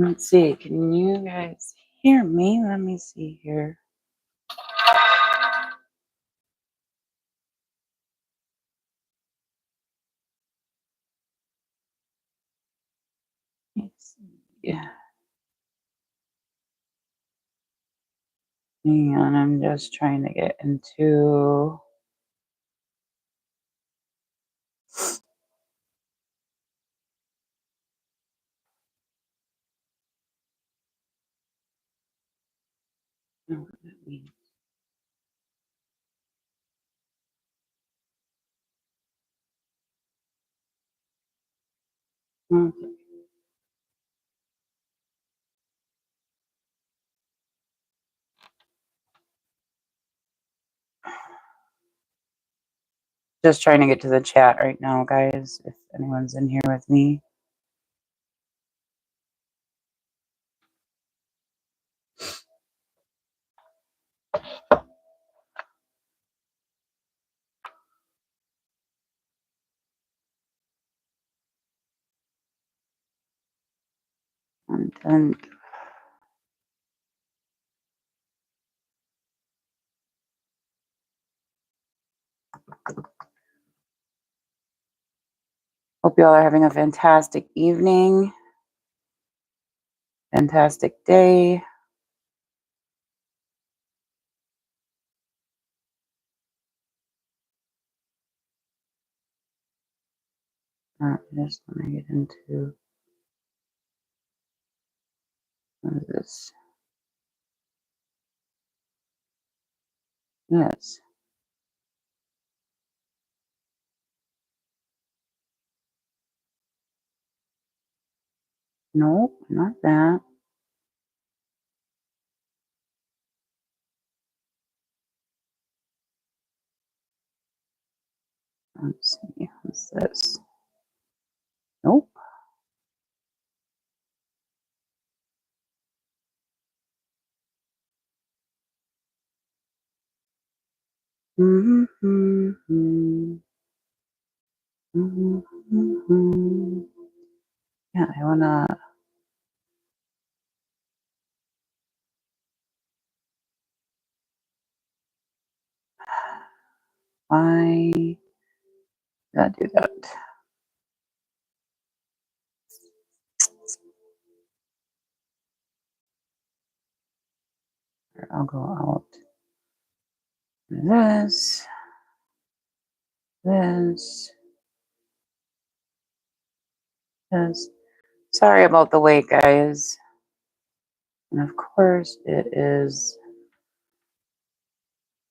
Let's see. Can you guys hear me? Let me see here. Let's see. Yeah. Hang on. I'm just trying to get into. I don't know what that means. Okay. Just trying to get to the chat right now, guys, if anyone's in here with me. Content. Hope you all are having a fantastic evening. Fantastic day. I just want to get into what is this? Yes. Nope, not that. Let's see. What's this? Nope. Yeah, I wanna. Why did I do that? I'll go out. This. This. This. Sorry about the wait, guys. And of course, it is.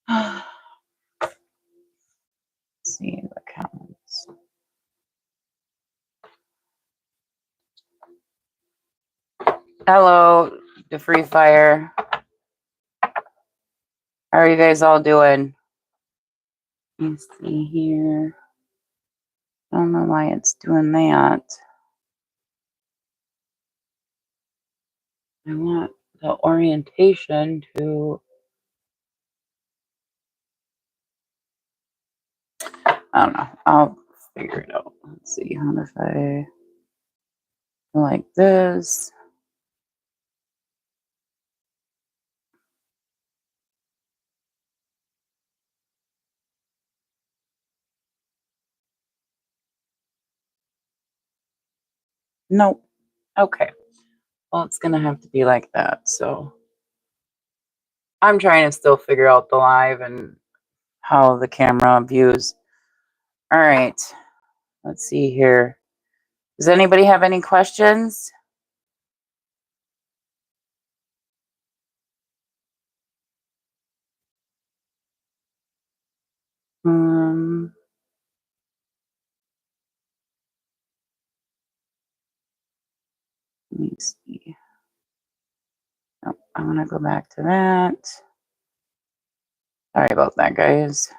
Let's see the comments. Hello, the Free Fire. How are you guys all doing? Let's see here. I don't know why it's doing that. I want the orientation to. I don't know. I'll figure it out. Let's see. How if I go like this? Nope. Okay. Well, it's going to have to be like that. So I'm trying to still figure out the live and how the camera views. All right. Let's see here. Does anybody have any questions? Let me see. Oh, I'm going to go back to that. Sorry about that, guys.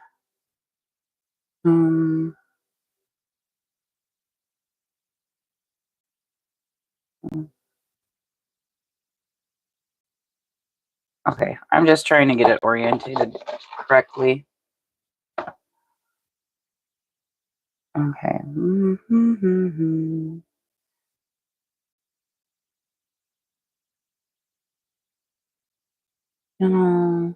Okay, I'm just trying to get it oriented correctly. Okay. You know.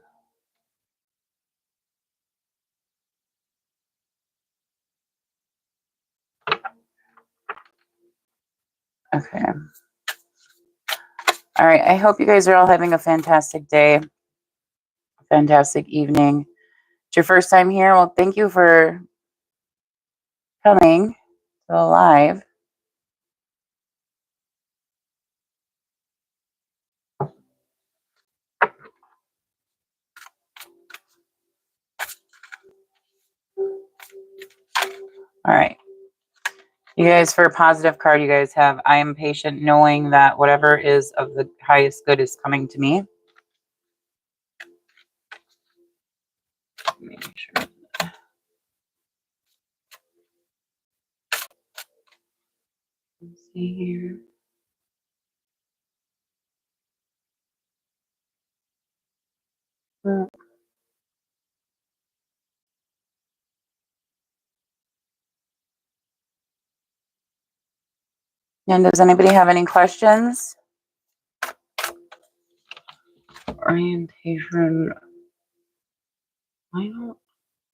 Okay. All right. I hope you guys are all having a fantastic day, fantastic evening. It's your first time here. Well, thank you for coming to the live. All right. You guys, for a positive card, you guys have, I am patient knowing that whatever is of the highest good is coming to me. Make sure. Let's see here. And does anybody have any questions? Orientation. I don't. Does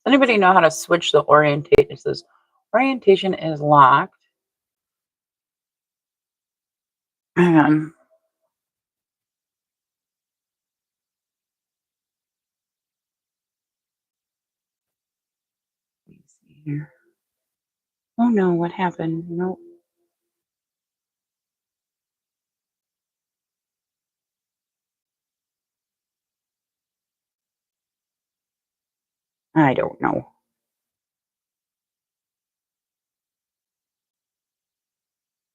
anybody know how to switch the orientation? It says orientation is locked. Hang on. Let me see here. Oh no, what happened? Nope. I don't know.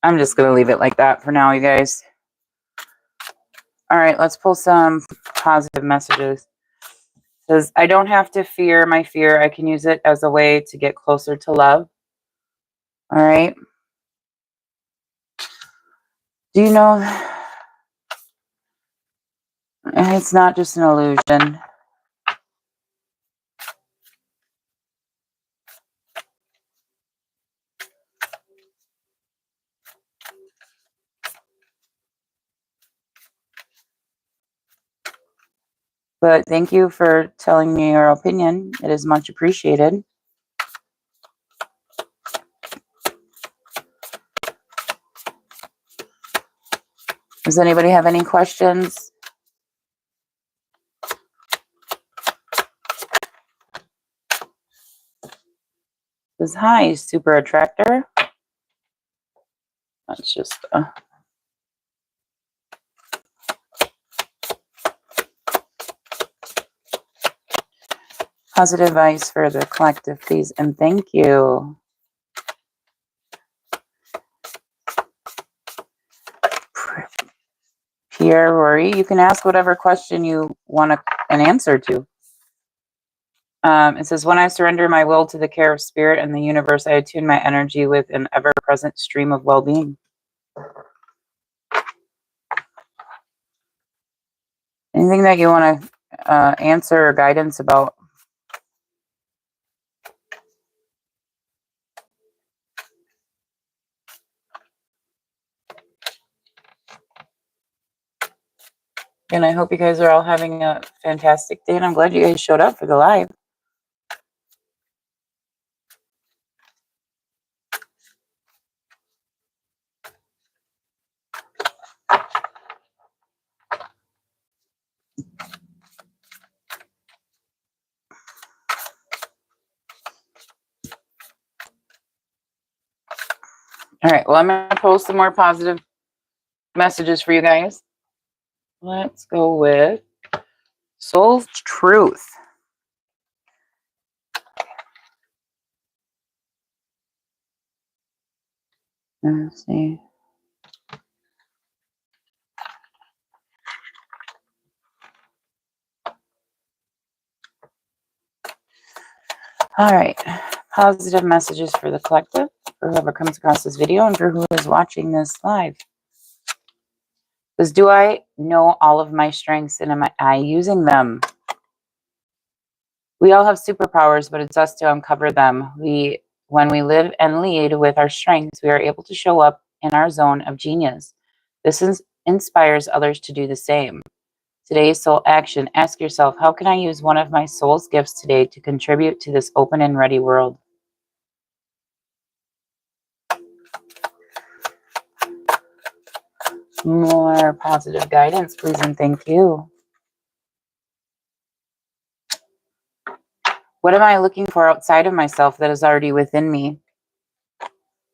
I'm just going to leave it like that for now, you guys. All right, let's pull some positive messages. It says, I don't have to fear my fear. I can use it as a way to get closer to love. All right. Do you know it's not just an illusion? But thank you for telling me your opinion. It is much appreciated. Does anybody have any questions? It says, hi, super attractor. That's just positive advice for the collective, please, and thank you. Pierre, Rory, you can ask whatever question you want an answer to. It says, when I surrender my will to the care of spirit and the universe, I attune my energy with an ever-present stream of well-being. Anything that you want to answer or guidance about? And I hope you guys are all having a fantastic day, and I'm glad you guys showed up for the live. All right, well, I'm going to post some more positive messages for you guys. Let's go with Soul's Truth. Let's see. All right, positive messages for the collective, for whoever comes across this video, and for who is watching this live. Says, do I know all of my strengths, and am I using them? We all have superpowers, but it's us to uncover them. When we live and lead with our strengths, we are able to show up in our zone of genius. This inspires others to do the same. Today's soul action. Ask yourself, how can I use one of my soul's gifts today to contribute to this open and ready world? More positive guidance, please, and thank you. What am I looking for outside of myself that is already within me?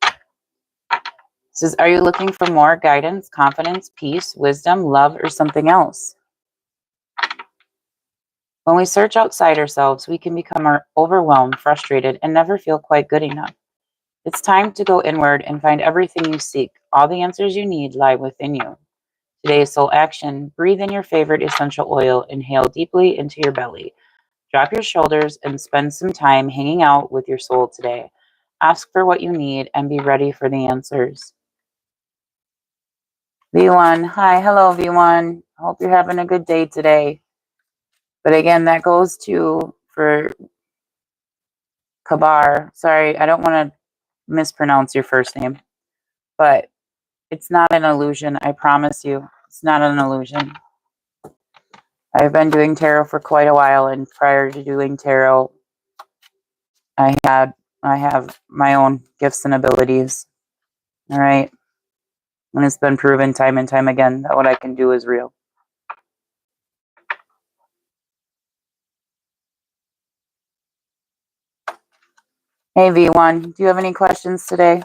It says, are you looking for more guidance, confidence, peace, wisdom, love, or something else? When we search outside ourselves, we can become overwhelmed, frustrated, and never feel quite good enough. It's time to go inward and find everything you seek. All the answers you need lie within you. Today's soul action. Breathe in your favorite essential oil. Inhale deeply into your belly. Drop your shoulders and spend some time hanging out with your soul today. Ask for what you need and be ready for the answers. V1. Hi. Hello, V1. Hope you're having a good day today. But again, that goes to for Kabar. Sorry, I don't want to mispronounce your first name. But it's not an illusion. I promise you. It's not an illusion. I've been doing tarot for quite a while, and prior to doing tarot, I have my own gifts and abilities. All right. And it's been proven time and time again that what I can do is real. Hey V1, do you have any questions today?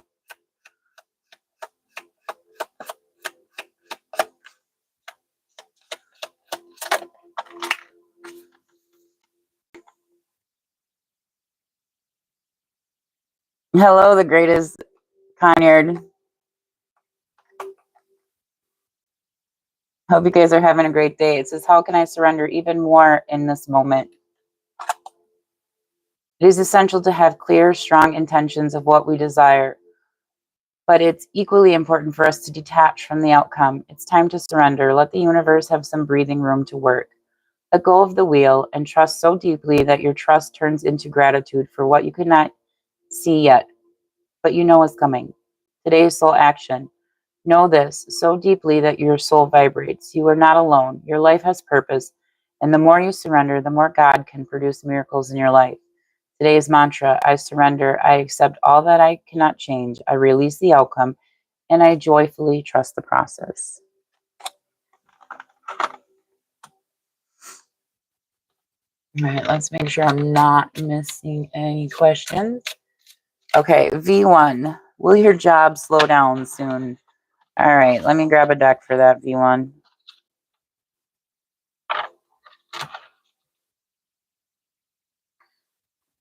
Hello, the greatest Conyard. Hope you guys are having a great day. It says, how can I surrender even more in this moment? It is essential to have clear, strong intentions of what we desire, but it's equally important for us to detach from the outcome. It's time to surrender. Let the universe have some breathing room to work. Let go of the wheel and trust so deeply that your trust turns into gratitude for what you could not see yet, but you know is coming. Today's soul action. Know this so deeply that your soul vibrates. You are not alone. Your life has purpose, and the more you surrender, the more God can produce miracles in your life. Today's mantra, I surrender, I accept all that I cannot change, I release the outcome, and I joyfully trust the process. All right, let's make sure I'm not missing any questions. Okay, V1, will your job slow down soon? All right, let me grab a deck for that, V1.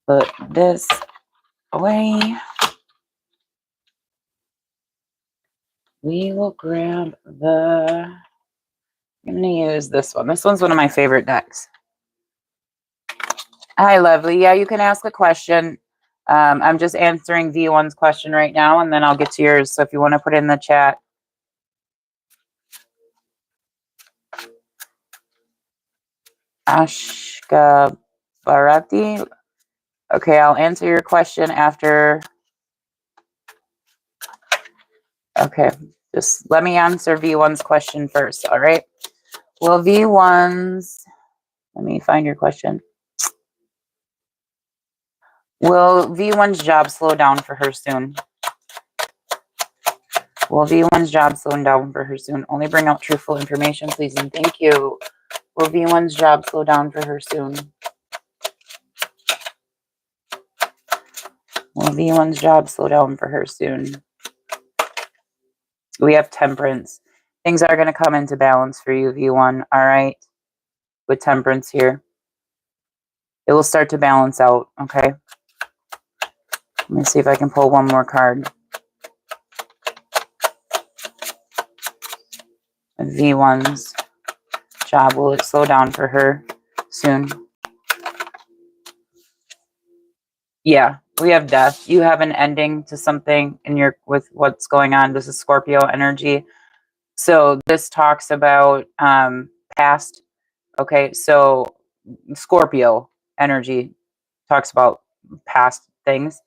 Put this away. We will grab the, I'm going to use this one. This one's one of my favorite decks. Hi, Lovely. Yeah, you can ask a question. I'm just answering V1's question right now, and then I'll get to yours. So if you want to put it in the chat. Ashka Bharati. Okay, I'll answer your question after. Okay, just let me answer V1's question first, all right? Well, V1's, let me find your question. Will V1's job slow down for her soon? Will V1's job slow down for her soon? Only bring out truthful information, please, and thank you. Will V1's job slow down for her soon? Will V1's job slow down for her soon? We have temperance. Things are going to come into balance for you, V1, all right? With temperance here. It will start to balance out, okay? Let me see if I can pull one more card. V1's job, will it slow down for her soon? Yeah, we have death. You have an ending to something in your with what's going on. This is Scorpio energy. So this talks about past. Okay, so Scorpio energy talks about past things.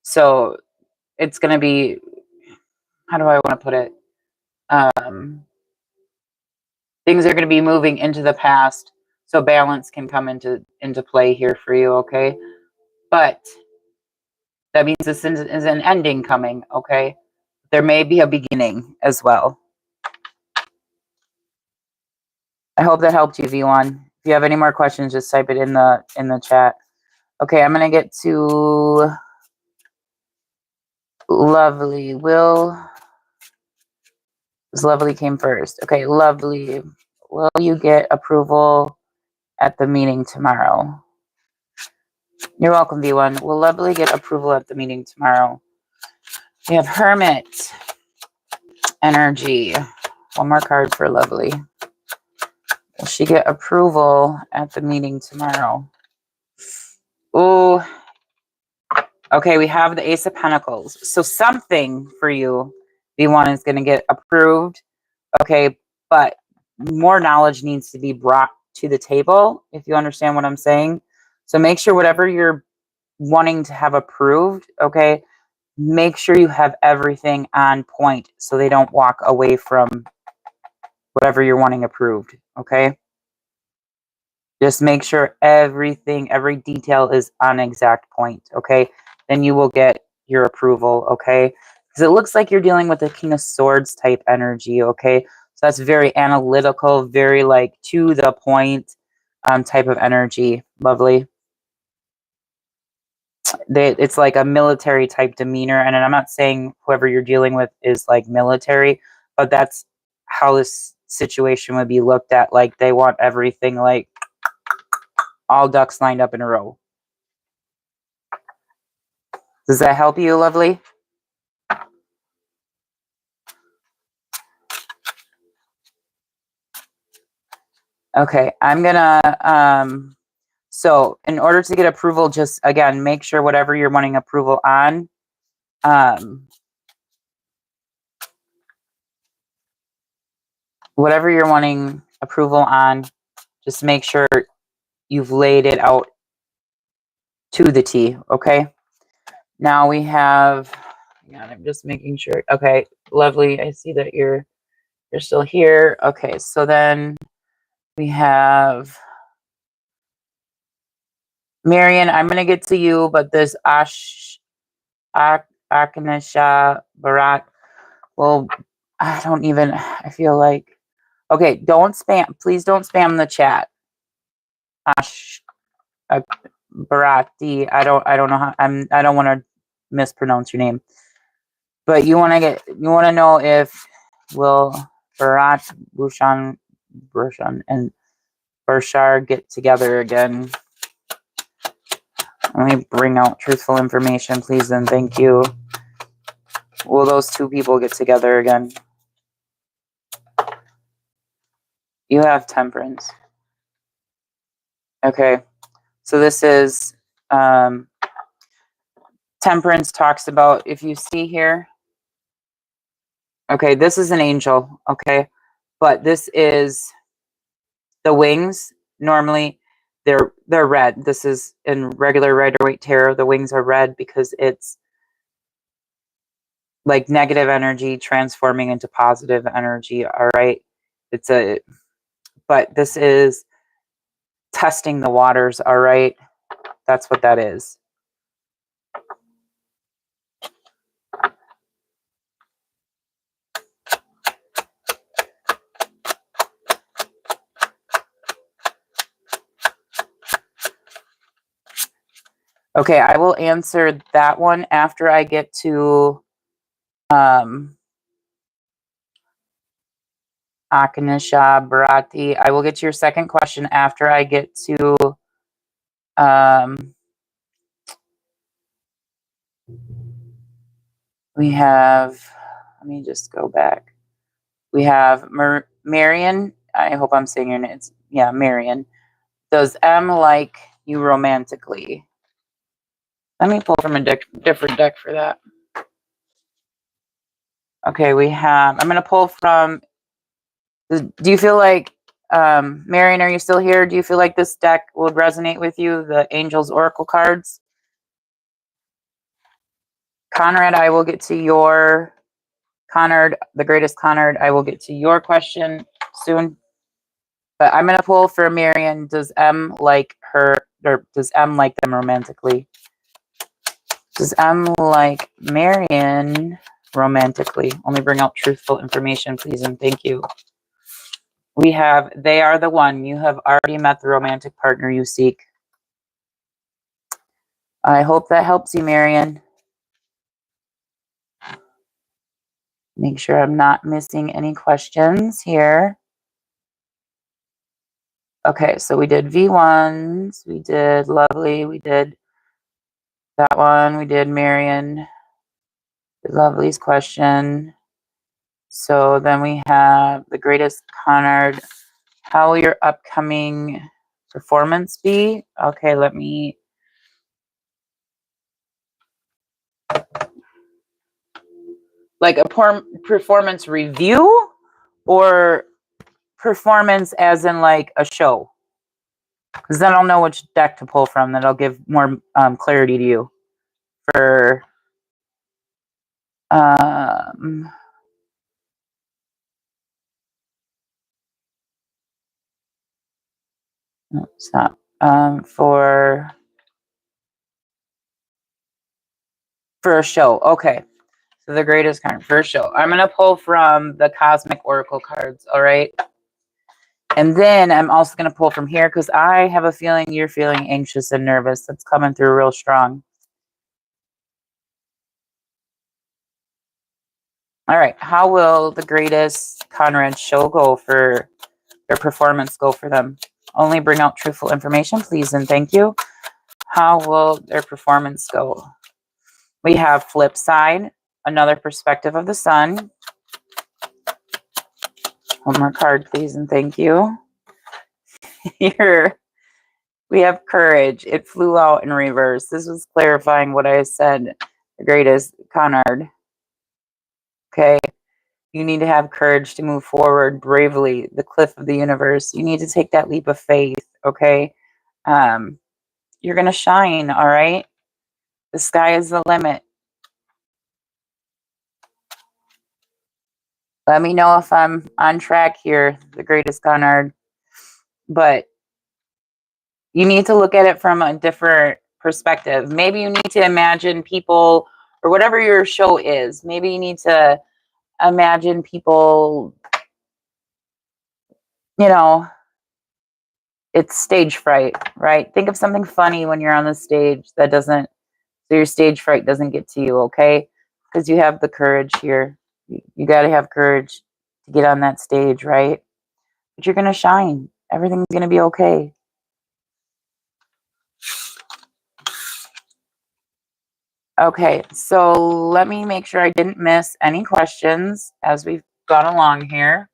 So it's going to be, how do I want to put it? Things are going to be moving into the past, so balance can come into play here for you, okay? But that means this is an ending coming, okay? There may be a beginning as well. I hope that helped you, V1. If you have any more questions, just type it in the chat. Okay, I'm gonna get to Lovely. Lovely came first. Okay, Lovely. Will you get approval at the meeting tomorrow? You're welcome, V1. Will Lovely get approval at the meeting tomorrow? We have Hermit energy. One more card for Lovely. Will she get approval at the meeting tomorrow? Oh, okay. We have the Ace of Pentacles. So something for you, V1, is going to get approved. Okay, but more knowledge needs to be brought to the table, if you understand what I'm saying. So make sure whatever you're wanting to have approved, okay, make sure you have everything on point so they don't walk away from whatever you're wanting approved, okay? Just make sure everything, every detail is on exact point, okay? Then you will get your approval, okay? Because it looks like you're dealing with a King of Swords type energy, okay? So that's very analytical, very like to the point type of energy. Lovely. It's like a military type demeanor. And I'm not saying whoever you're dealing with is like military, but that's how this situation would be looked at. Like they want everything like all ducks lined up in a row. Does that help you, Lovely? Okay, I'm gonna so in order to get approval, just again make sure whatever you're wanting approval on, whatever you're wanting approval on, just make sure you've laid it out to the T, okay? Now we have, hang on, I'm just making sure. Okay, Lovely, I see that you're still here. Okay, so then we have Marion. I'm gonna get to you, but this Akanisha Barat. Well, I feel like, okay, don't spam. Please don't spam the chat. Ash Barati. I don't know how, I don't want to mispronounce your name. But you want to know if will Barat, Bushan, and Burshar get together again. Let me bring out truthful information, please, and thank you. Will those two people get together again? You have Temperance. Okay. So this is Temperance talks about, if you see here, okay, this is an angel, okay, but this is the wings. Normally they're red. This is in regular Rider-Waite tarot. The wings are red because it's like negative energy transforming into positive energy. All right, but this is testing the waters. All right, that's what that is. Okay, I will answer that one after I get to Akanisha Bharati. I will get to your second question after I get to we have, let me just go back. We have Marion. I hope I'm saying your name. Yeah, Marion. Does M like you romantically? Let me pull from a different deck for that. Okay, we have, I'm going to pull from, do you feel like, Marion, are you still here? Do you feel like this deck would resonate with you, the Angels Oracle cards? Conrad, I will get to your, Conrad, the greatest Conrad, I will get to your question soon. But I'm going to pull for Marion. Does M like her, or does M like them romantically? Does M like Marion romantically? Only bring out truthful information, please, and thank you. We have, they are the one. You have already met the romantic partner you seek. I hope that helps you, Marion. Make sure I'm not missing any questions here. Okay, so we did V1s, we did Lovely, we did that one, we did Marion, Lovely's question. So then we have the greatest Conard. How will your upcoming performance be? Okay, let me. Like a performance review or performance as in like a show? Because then I'll know which deck to pull from. That'll give more clarity to you. For no, it's not. For a show. Okay. So the greatest card for a show. I'm gonna pull from the Cosmic Oracle cards. All right. And then I'm also gonna pull from here because I have a feeling you're feeling anxious and nervous. That's coming through real strong. All right. How will the greatest Conrad show go for their performance go for them? Only bring out truthful information, please, and thank you. How will their performance go? We have flip side, another perspective of the sun. One more card, please, and thank you. Here, we have courage. It flew out in reverse. This was clarifying what I said. The greatest Conard. Okay. You need to have courage to move forward bravely. The cliff of the universe. You need to take that leap of faith. Okay. You're going to shine. All right. The sky is the limit. Let me know if I'm on track here, the greatest Conard. But you need to look at it from a different perspective. Maybe you need to imagine people, or whatever your show is, maybe you need to imagine people, you know, it's stage fright, right? Think of something funny when you're on the stage that doesn't, so your stage fright doesn't get to you, okay? Because you have the courage here. You got to have courage to get on that stage, right? But you're going to shine. Everything's going to be okay. Okay, so let me make sure I didn't miss any questions as we've gone along here.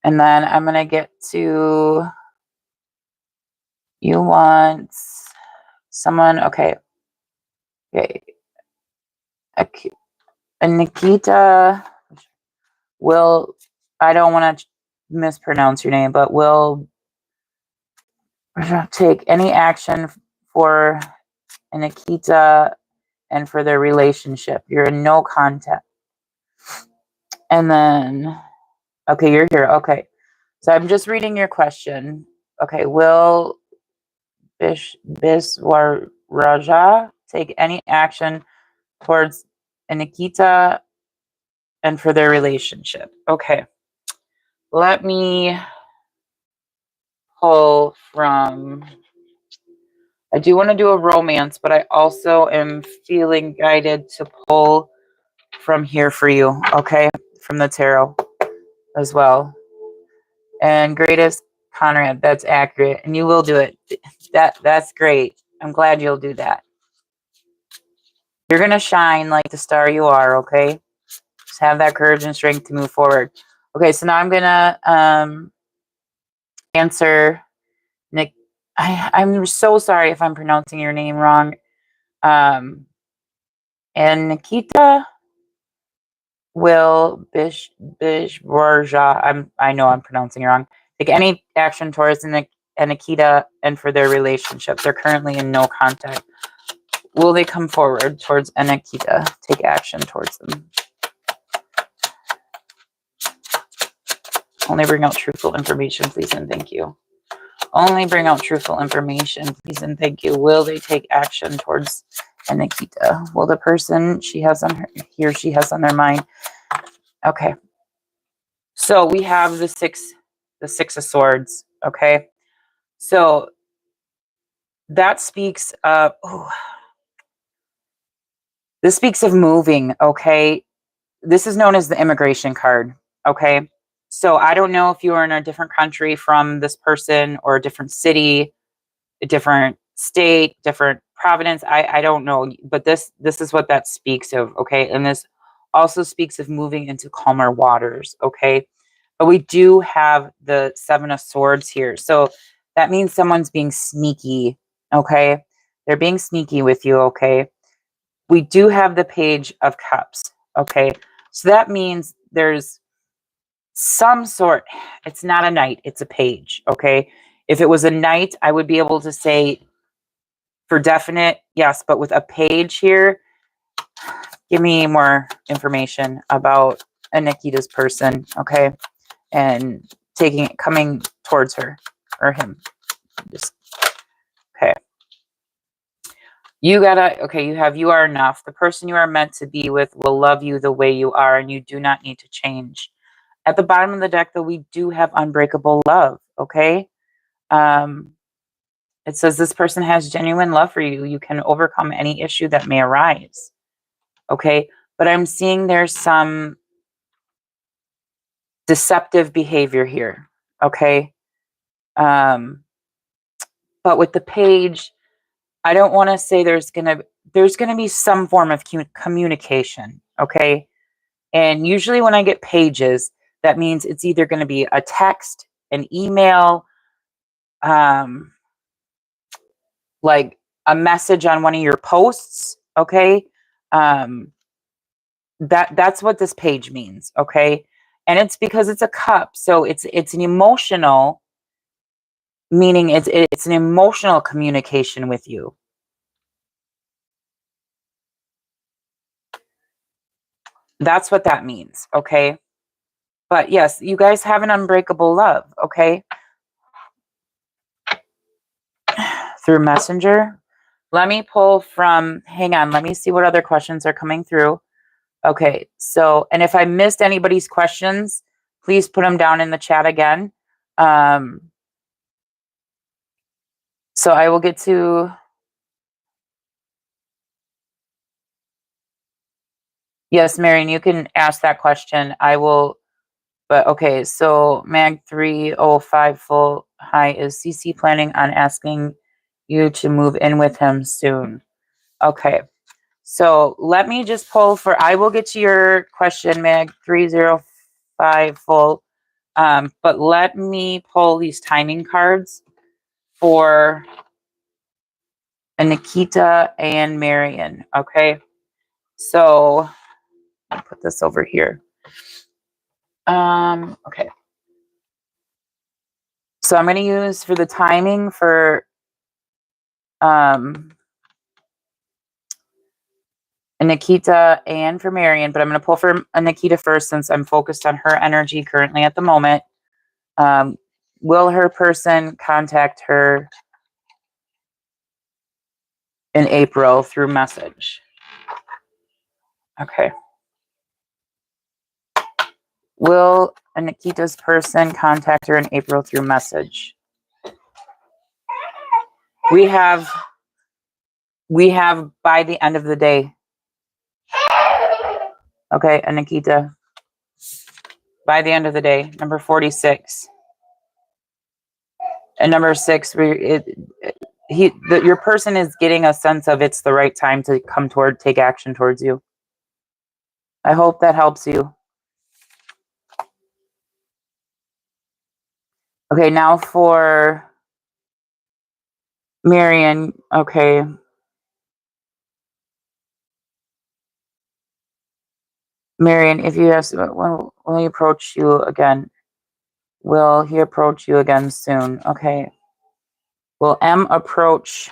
And then I'm going to get to, you want someone, okay. Okay. And Nikita will, I don't want to mispronounce your name, but will take any action for Nikita and for their relationship. You're in no contact. And then, okay, you're here. Okay. So I'm just reading your question. Okay. Will Biswaraja take any action towards Nikita and for their relationship? Okay. Let me pull from, I do want to do a romance, but I also am feeling guided to pull from here for you, okay? From the tarot as well. And greatest Conrad, that's accurate. And you will do it. That's great. I'm glad you'll do that. You're going to shine like the star you are, okay? Just have that courage and strength to move forward. Okay, so now I'm going to answer Nick. I'm so sorry if I'm pronouncing your name wrong. And Nikita will Bishwarja, I know I'm pronouncing it wrong. Take any action towards Nikita and for their relationship. They're currently in no contact. Will they come forward towards Nikita? Take action towards them. Only bring out truthful information, please and thank you. Only bring out truthful information, please and thank you. Will they take action towards Nikita? Will the person he or she has on their mind? Okay. So we have the six of swords. Okay. So that speaks of, this speaks of moving. Okay. This is known as the immigration card. Okay. So I don't know if you are in a different country from this person, or a different city, a different state, different province. I don't know, but this is what that speaks of. Okay. And this also speaks of moving into calmer waters. Okay. But we do have the 7 of swords here. So that means someone's being sneaky. Okay. They're being sneaky with you. Okay. We do have the page of cups. Okay. So that means there's some sort, it's not a knight, it's a page. Okay. If it was a knight, I would be able to say for definite, yes, but with a page here, give me more information about Nikita's person. Okay. And coming towards her or him. Just, okay. You are enough. The person you are meant to be with will love you the way you are, and you do not need to change. At the bottom of the deck, though, we do have unbreakable love. Okay. It says this person has genuine love for you. You can overcome any issue that may arise. Okay. But I'm seeing there's some deceptive behavior here. Okay. But with the page, I don't want to say there's gonna be some form of communication. Okay. And usually when I get pages, that means it's either going to be a text, an email, like a message on one of your posts. Okay. That's what this page means. Okay. And it's because it's a cup. So it's an emotional, meaning it's an emotional communication with you. That's what that means. Okay. But yes, you guys have an unbreakable love. Okay. Through Messenger. Let me pull from, hang on, let me see what other questions are coming through. Okay, so, and if I missed anybody's questions, please put them down in the chat again. So I will get to, yes, Marion, you can ask that question. I will, but okay, so Mag 305 full hi, is CC planning on asking you to move in with him soon? Okay. So let me just pull for, I will get to your question, Meg 305 full. But let me pull these timing cards for Nikita and Marion. Okay. So I'll put this over here. Okay. So I'm going to use for the timing for, Nikita and for Marion, but I'm going to pull for Nikita first since I'm focused on her energy currently at the moment. Will her person contact her in April through message? Okay. Will Nikita's person contact her in April through message? We have by the end of the day. Okay, Nikita. By the end of the day, number 46. And number 6, your person is getting a sense of it's the right time to take action towards you. I hope that helps you. Okay, now for Marion. Okay. Marion, if you ask, will he approach you again? Will he approach you again soon? Okay. Will M approach?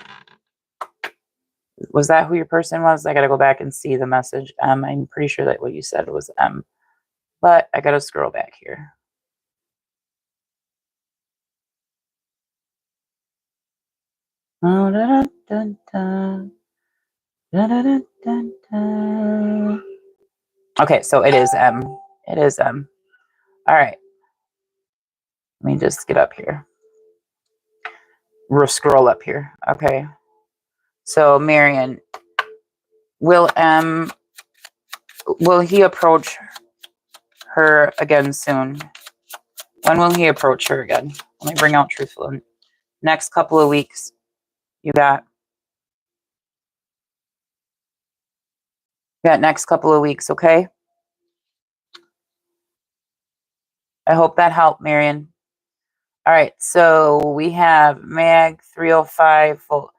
Was that who your person was? I got to go back and see the message. I'm pretty sure that what you said was M. But I got to scroll back here. Oh, da, da, da, da, da, da, da, da. Okay, so it is M. It is M. All right. Let me just get up here. We'll scroll up here. Okay. So, Marion, will he approach her again soon? When will he approach her again? Let me bring out truthful. Next couple of weeks. You got next couple of weeks, okay? I hope that helped, Marion. All right, so we have Mag 305 full.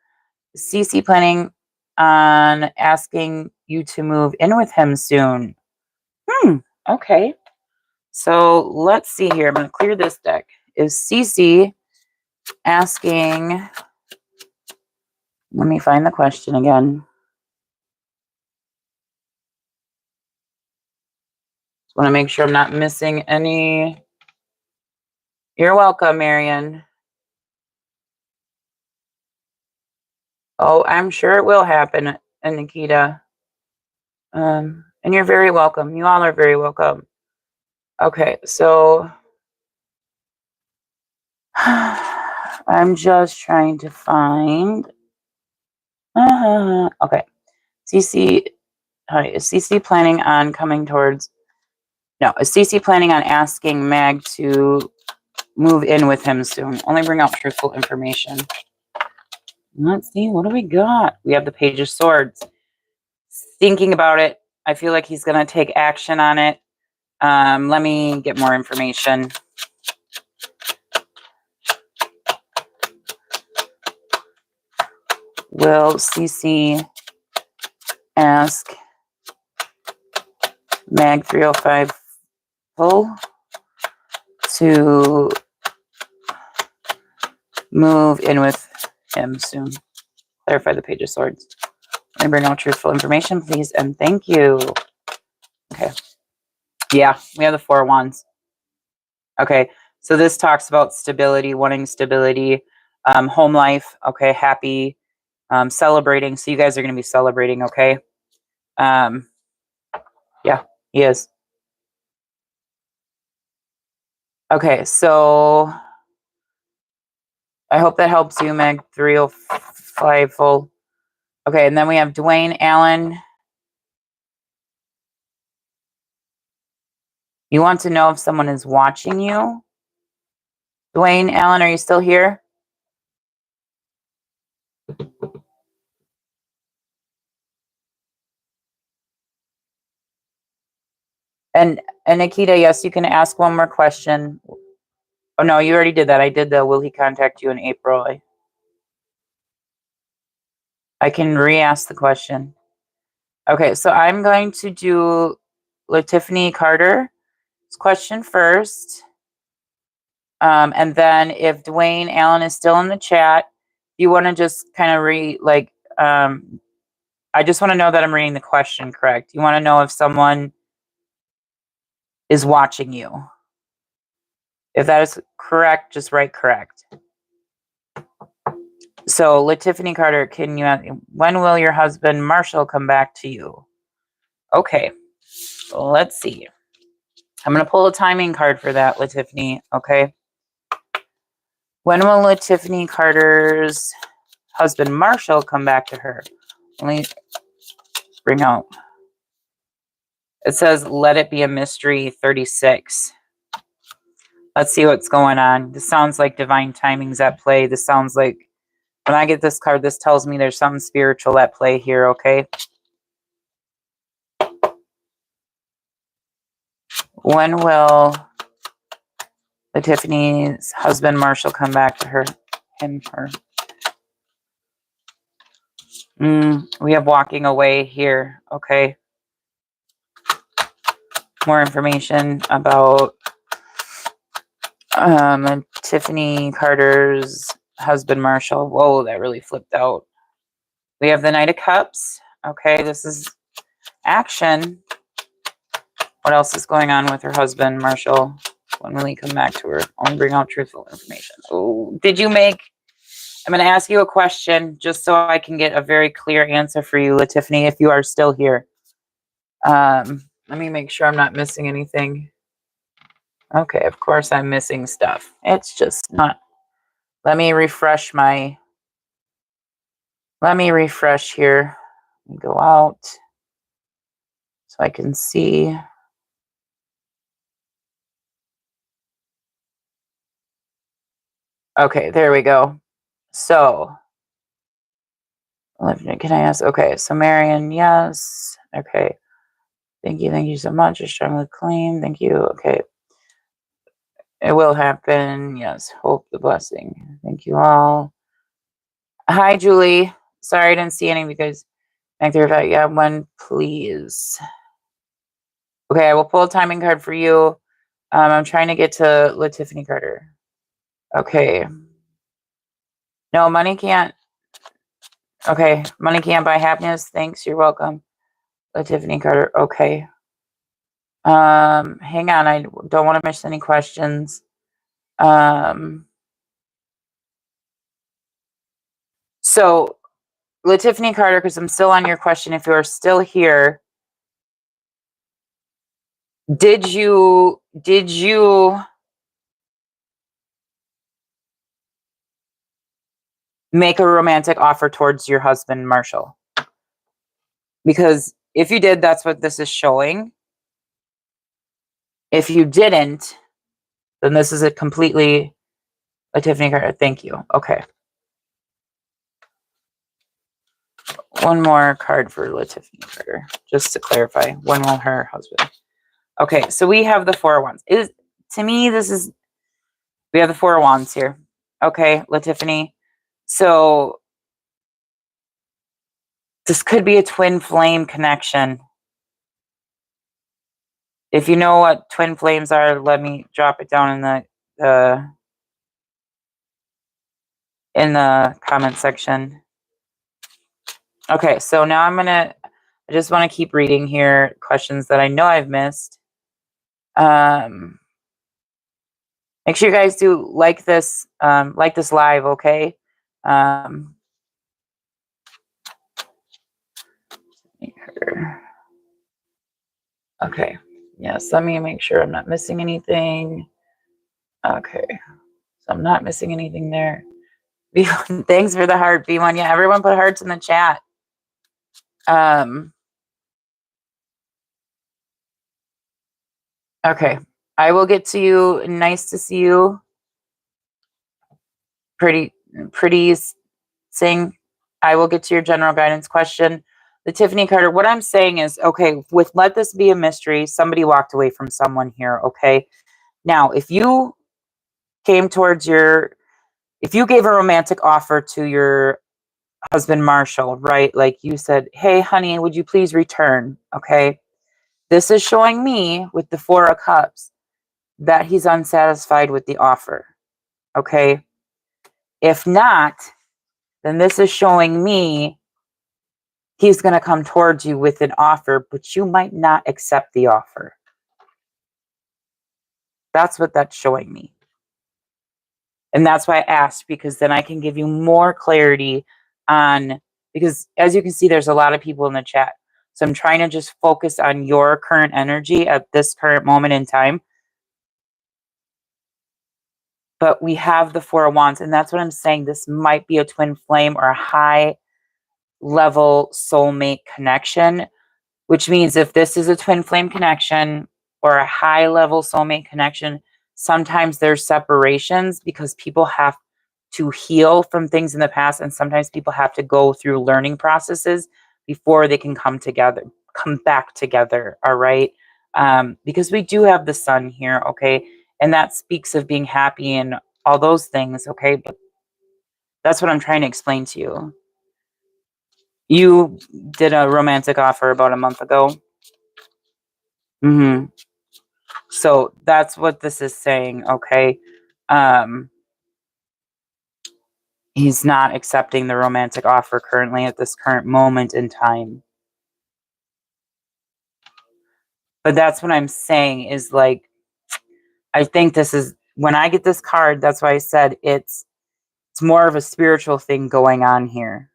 CC planning on asking you to move in with him soon. Okay. So let's see here. I'm going to clear this deck. Is CC asking, let me find the question again. Just want to make sure I'm not missing any. You're welcome, Marion. Oh, I'm sure it will happen, Nikita. And you're very welcome. You all are very welcome. Okay, so I'm just trying to find. Okay, CC. Hi, is CC planning on coming towards? No, is CC planning on asking Mag to move in with him soon? Only bring out truthful information. Let's see, what do we got? We have the Page of Swords. Thinking about it, I feel like he's going to take action on it. Let me get more information. Will CC ask Mag 305 full to move in with him soon? Clarify the Page of Swords. Let me bring out truthful information, please, and thank you. Okay. Yeah, we have the Four of Wands. Okay, so this talks about stability, wanting stability, home life, okay, happy, celebrating. So you guys are going to be celebrating, okay? Yeah, he is. Okay, so I hope that helps you, Meg. 305 full. Okay, and then we have Dwayne Allen. You want to know if someone is watching you? Dwayne Allen, are you still here? And Nikita, yes, you can ask one more question. Oh, no, you already did that. I did the will he contact you in April? I can re-ask the question. Okay, so I'm going to do Tiffany Carter's question first. And then if Dwayne Allen is still in the chat, you want to just kind of I just want to know that I'm reading the question correct. You want to know if someone is watching you. If that is correct, just write correct. So, Tiffany Carter, when will your husband Marshall come back to you? Okay, let's see. I'm going to pull a timing card for that, Tiffany. Okay. When will Tiffany Carter's husband Marshall come back to her? Let me bring out. It says, let it be a mystery 36. Let's see what's going on. This sounds like divine timing's at play. This sounds like, when I get this card, this tells me there's something spiritual at play here, okay? When will Tiffany's husband Marshall come back to her? Her. We have walking away here, okay? More information about Tiffany Carter's husband Marshall. Whoa, that really flipped out. We have the Knight of Cups. Okay, this is action. What else is going on with her husband Marshall? When will he come back to her? Only bring out truthful information. Oh, did you make I'm going to ask you a question just so I can get a very clear answer for you, Tiffany, if you are still here. Let me make sure I'm not missing anything. Okay, of course I'm missing stuff. It's just not. Let me refresh here. Let me go out so I can see. Okay, there we go. So, can I ask? Okay, so Marion, yes. Okay. Thank you so much. I strongly claim. Thank you. Okay. It will happen. Yes. Hope the blessing. Thank you all. Hi, Julie. Sorry I didn't see any because back there. Yeah, one, please. Okay, I will pull a timing card for you. I'm trying to get to Tiffany Carter. Okay. No, money can't. Okay, money can't buy happiness. Thanks. You're welcome. Tiffany Carter. Okay. Hang on. I don't want to miss any questions. So, Tiffany Carter, because I'm still on your question, if you are still here, did you make a romantic offer towards your husband, Marshall? Because if you did, that's what this is showing. If you didn't, then this is a completely Tiffany Carter. Thank you. Okay. One more card for Tiffany Carter, just to clarify. When will her husband? Okay, so we have the Four of Wands. To me, we have the Four of Wands here. Okay, Tiffany. So this could be a twin flame connection. If you know what twin flames are, let me drop it down in the comment section. Okay, so now I just want to keep reading here questions that I know I've missed. Make sure you guys do like this live, okay? Okay. Yes, let me make sure I'm not missing anything. Okay. So I'm not missing anything there. Thanks for the heart, B1. Yeah, everyone put hearts in the chat. Okay. I will get to you. Nice to see you. Pretty Sing. I will get to your general guidance question. The Tiffany Carter, what I'm saying is, okay, let this be a mystery. Somebody walked away from someone here, okay? Now, if you came towards if you gave a romantic offer to your husband, Marshall, right? Like you said, hey, honey, would you please return? Okay. This is showing me with the Four of Cups that he's unsatisfied with the offer. Okay. If not, then this is showing me he's going to come towards you with an offer, but you might not accept the offer. That's what that's showing me. And that's why I asked, because then I can give you more clarity because as you can see, there's a lot of people in the chat. So I'm trying to just focus on your current energy at this current moment in time. But we have the Four of Wands, and that's what I'm saying. This might be a twin flame or a high level soulmate connection, which means if this is a twin flame connection or a high level soulmate connection, sometimes there's separations because people have to heal from things in the past, and sometimes people have to go through learning processes before they can come back together. All right. Because we do have the sun here. Okay. And that speaks of being happy and all those things. Okay. But that's what I'm trying to explain to you. You did a romantic offer about a month ago. So that's what this is saying. Okay. He's not accepting the romantic offer currently at this current moment in time. But that's what I'm saying is, like, I think this is, when I get this card, that's why I said it's It's more of a spiritual thing going on here.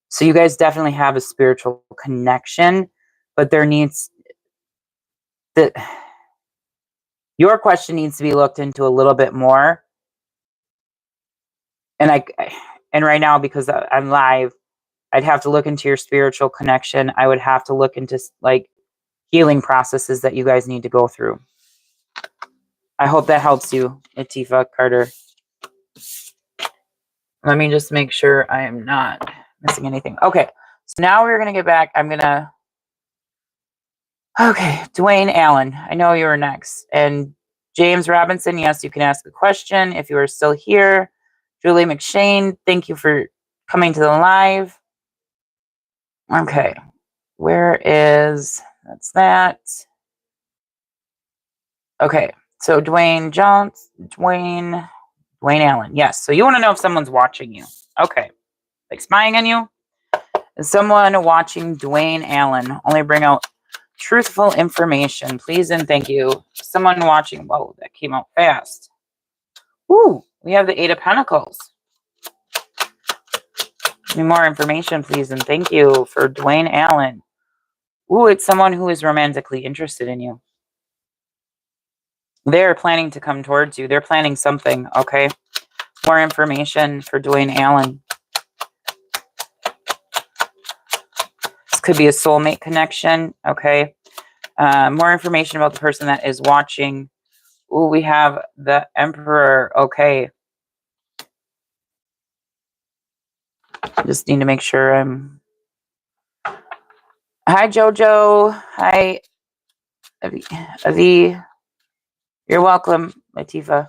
So you guys definitely have a spiritual connection, but there needs the your question needs to be looked into a little bit more. And right now, because I'm live, I'd have to look into your spiritual connection. I would have to look into like healing processes that you guys need to go through. I hope that helps you, Atifa Carter. Let me just make sure I am not missing anything. Okay, so now we're going to get back. Okay, Dwayne Allen, I know you were next. And James Robinson, yes, you can ask a question if you are still here. Julie McShane, thank you for coming to the live. Okay, that's that. Okay, so Dwayne Allen, yes. So you want to know if someone's watching you. Okay, like spying on you? Is someone watching Dwayne Allen? Only bring out truthful information, please and thank you. Someone watching. Whoa, that came out fast. Ooh, we have the Eight of Pentacles. Need more information, please and thank you for Dwayne Allen. Ooh, it's someone who is romantically interested in you. They're planning to come towards you. They're planning something, okay? More information for Dwayne Allen. This could be a soulmate connection, okay? More information about the person that is watching. Ooh, we have the Emperor, okay. Just need to make sure I'm... Hi, Jojo. Hi, Avi. You're welcome, Latifa.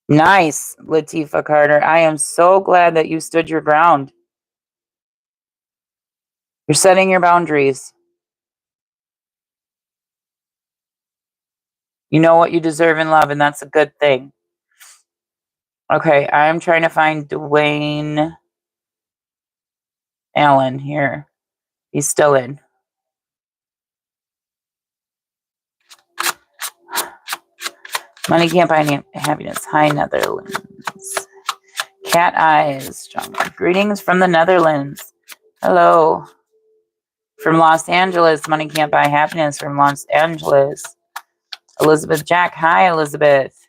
Nice, Latifa Carter. I am so glad that you stood your ground. You're setting your boundaries. You know what you deserve in love, and that's a good thing. Okay, I'm trying to find Dwayne Allen here. He's still in. Money can't buy any happiness. Hi, Netherlands. Cat eyes. Strong greetings from the Netherlands. Hello. From Los Angeles. Money can't buy happiness from Los Angeles. Elizabeth Jack. Hi, Elizabeth.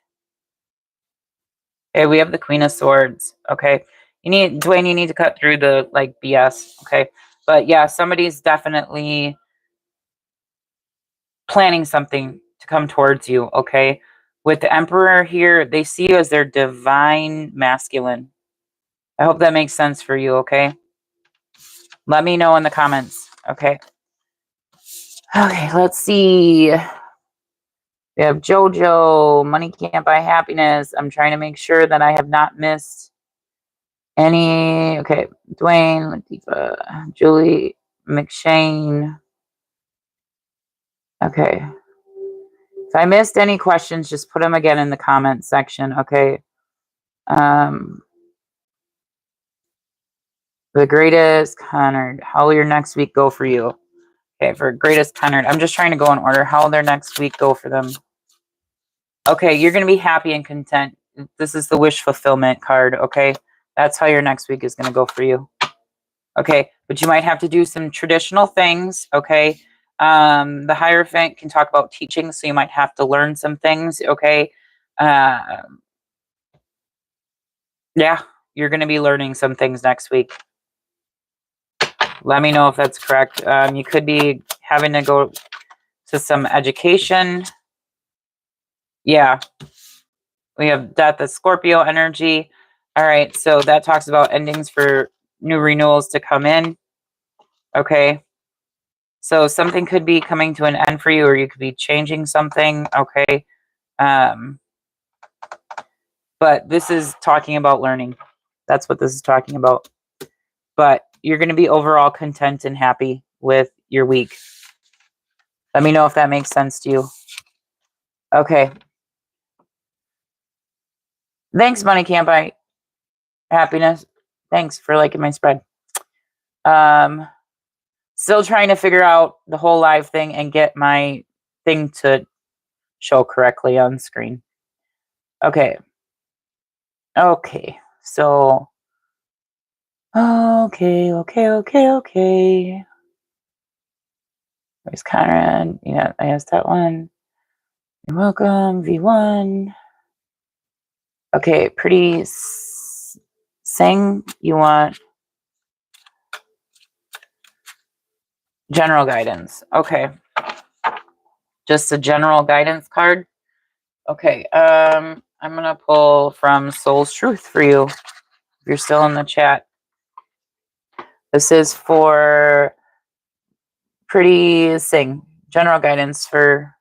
Okay, we have the Queen of Swords. Okay. Dwayne, you need to cut through the like BS. Okay. But yeah, somebody's definitely planning something to come towards you. Okay. With the Emperor here, they see you as their divine masculine. I hope that makes sense for you. Okay. Let me know in the comments. Okay. Okay. Let's see. We have Jojo. Money can't buy happiness. I'm trying to make sure that I have not missed any. Okay. Dwayne, Latifa, Julie McShane. Okay. If I missed any questions, just put them again in the comment section. Okay. The greatest Connard. How will your next week go for you? Okay, for greatest Connard. I'm just trying to go in order. How will their next week go for them? Okay, you're going to be happy and content. This is the wish fulfillment card, okay? That's how your next week is going to go for you. Okay, but you might have to do some traditional things, okay? The Hierophant can talk about teaching, so you might have to learn some things, okay? Yeah, you're going to be learning some things next week. Let me know if that's correct. You could be having to go to some education. Yeah. We have Death of Scorpio energy. All right, so that talks about endings for new renewals to come in. Okay. So something could be coming to an end for you, or you could be changing something. Okay. But this is talking about learning. That's what this is talking about. But you're going to be overall content and happy with your week. Let me know if that makes sense to you. Okay. Thanks, Money Can't Buy Happiness. Thanks for liking my spread. Still trying to figure out the whole live thing and get my thing to show correctly on screen. Okay. Okay. So, okay. Where's Conrad? Yeah, I asked that one. You're welcome, V1. Okay, pretty sing. You want general guidance. Okay. Just a general guidance card. Okay, I'm gonna pull from Soul's Truth for you. If you're still in the chat. This is for pretty sing. General guidance for.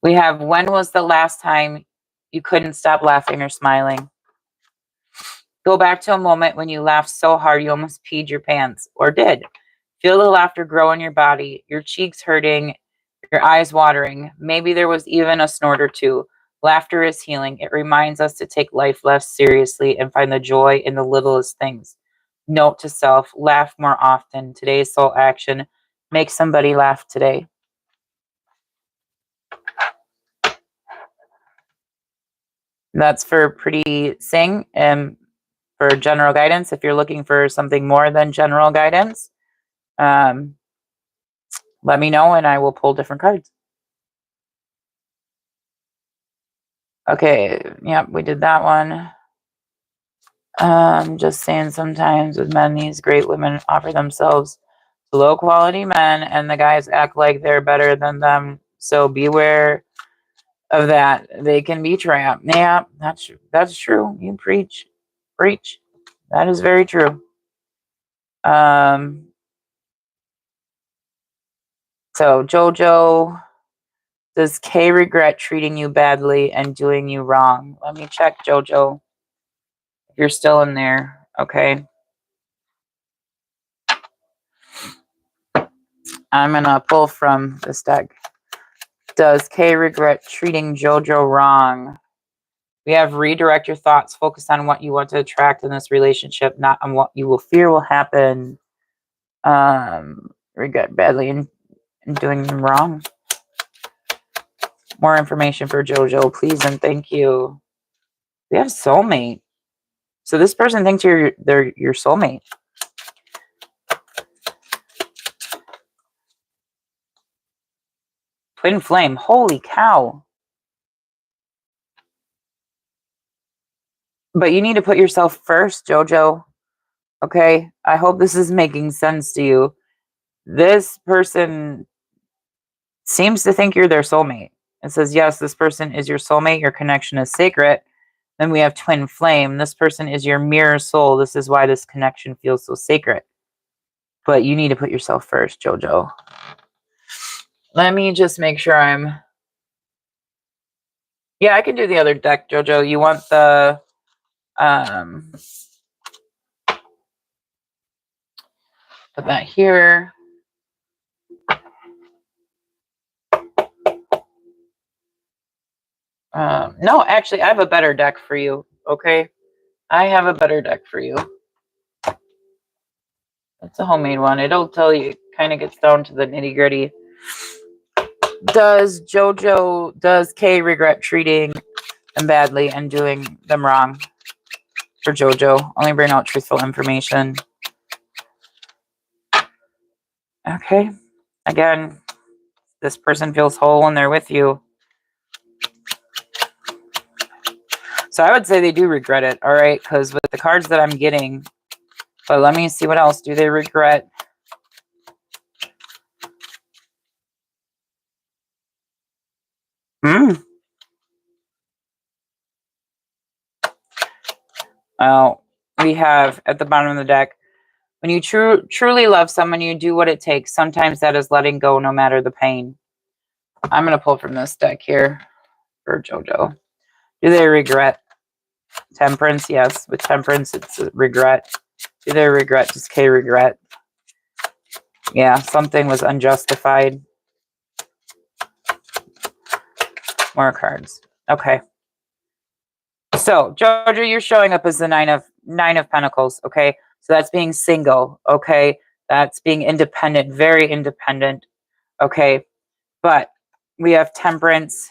We have, when was the last time you couldn't stop laughing or smiling? Go back to a moment when you laughed so hard you almost peed your pants, or did. Feel the laughter grow in your body, your cheeks hurting, your eyes watering. Maybe there was even a snort or two. Laughter is healing. It reminds us to take life less seriously and find the joy in the littlest things. Note to self, laugh more often. Today's soul action, make somebody laugh today. That's for pretty sing and for general guidance. If you're looking for something more than general guidance, let me know and I will pull different cards. Okay, yep, we did that one. Just saying, sometimes with men, these great women offer themselves to low quality men and the guys act like they're better than them. So beware of that. They can be trapped. Yeah, that's true. You preach. That is very true. So Jojo, does Kay regret treating you badly and doing you wrong? Let me check, Jojo. If you're still in there, okay. I'm gonna pull from this deck. Does Kay regret treating Jojo wrong? We have redirect your thoughts. Focus on what you want to attract in this relationship, not on what you will fear will happen. Regret badly and doing them wrong. More information for Jojo, please and thank you. We have soulmate. So this person thinks they're your soulmate. Twin flame. Holy cow. But you need to put yourself first, Jojo. Okay? I hope this is making sense to you. This person seems to think you're their soulmate. It says, yes, this person is your soulmate. Your connection is sacred. Then we have twin flame. This person is your mirror soul. This is why this connection feels so sacred. But you need to put yourself first, Jojo. Let me just make sure I'm... Yeah, I can do the other deck, Jojo. You want the... Put that here. No, actually, I have a better deck for you, okay? I have a better deck for you. It's a homemade one. It'll tell you, it kind of gets down to the nitty-gritty. Does Kay regret treating them badly and doing them wrong? For Jojo, only bring out truthful information. Okay. Again, this person feels whole when they're with you. So I would say they do regret it, all right? Because with the cards that I'm getting, but let me see what else. Do they regret? Well, we have at the bottom of the deck, when you truly love someone, you do what it takes. Sometimes that is letting go no matter the pain. I'm going to pull from this deck here for Jojo. Do they regret? Temperance, yes. With temperance, it's a regret. Do they regret? Does Kay regret? Yeah, something was unjustified. More cards. Okay. So, Jojo, you're showing up as the nine of Pentacles, okay? So that's being single, okay? That's being independent, very independent, Okay, but we have Temperance.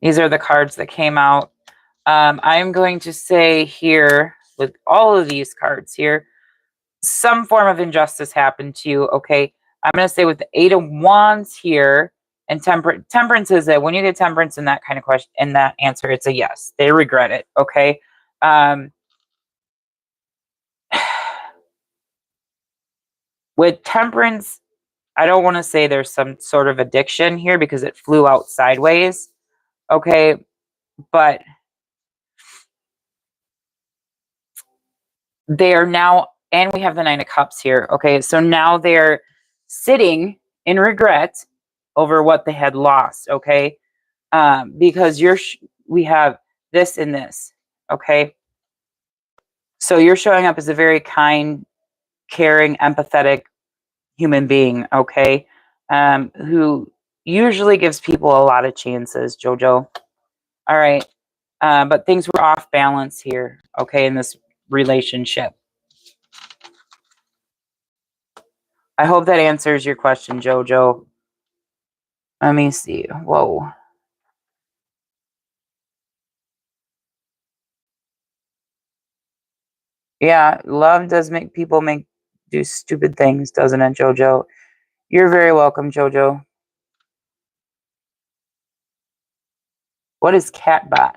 These are the cards that came out. I'm going to say here, with all of these cards here, some form of injustice happened to you, okay? I'm going to say with the Eight of Wands here, and Temperance is that when you get Temperance in that kind of question, in that answer, it's a yes. They regret it, okay? With Temperance, I don't want to say there's some sort of addiction here because it flew out sideways, okay? But they are now, and we have the Nine of Cups here, okay? So now they're sitting in regret over what they had lost, okay? Because we have this and this, okay? So you're showing up as a very kind, caring, empathetic human being, okay? Who usually gives people a lot of chances, Jojo. All right. But things were off balance here, okay, in this relationship. I hope that answers your question, Jojo. Let me see. Whoa. Yeah, love does make people do stupid things, doesn't it, Jojo? You're very welcome, Jojo. What is Catbot?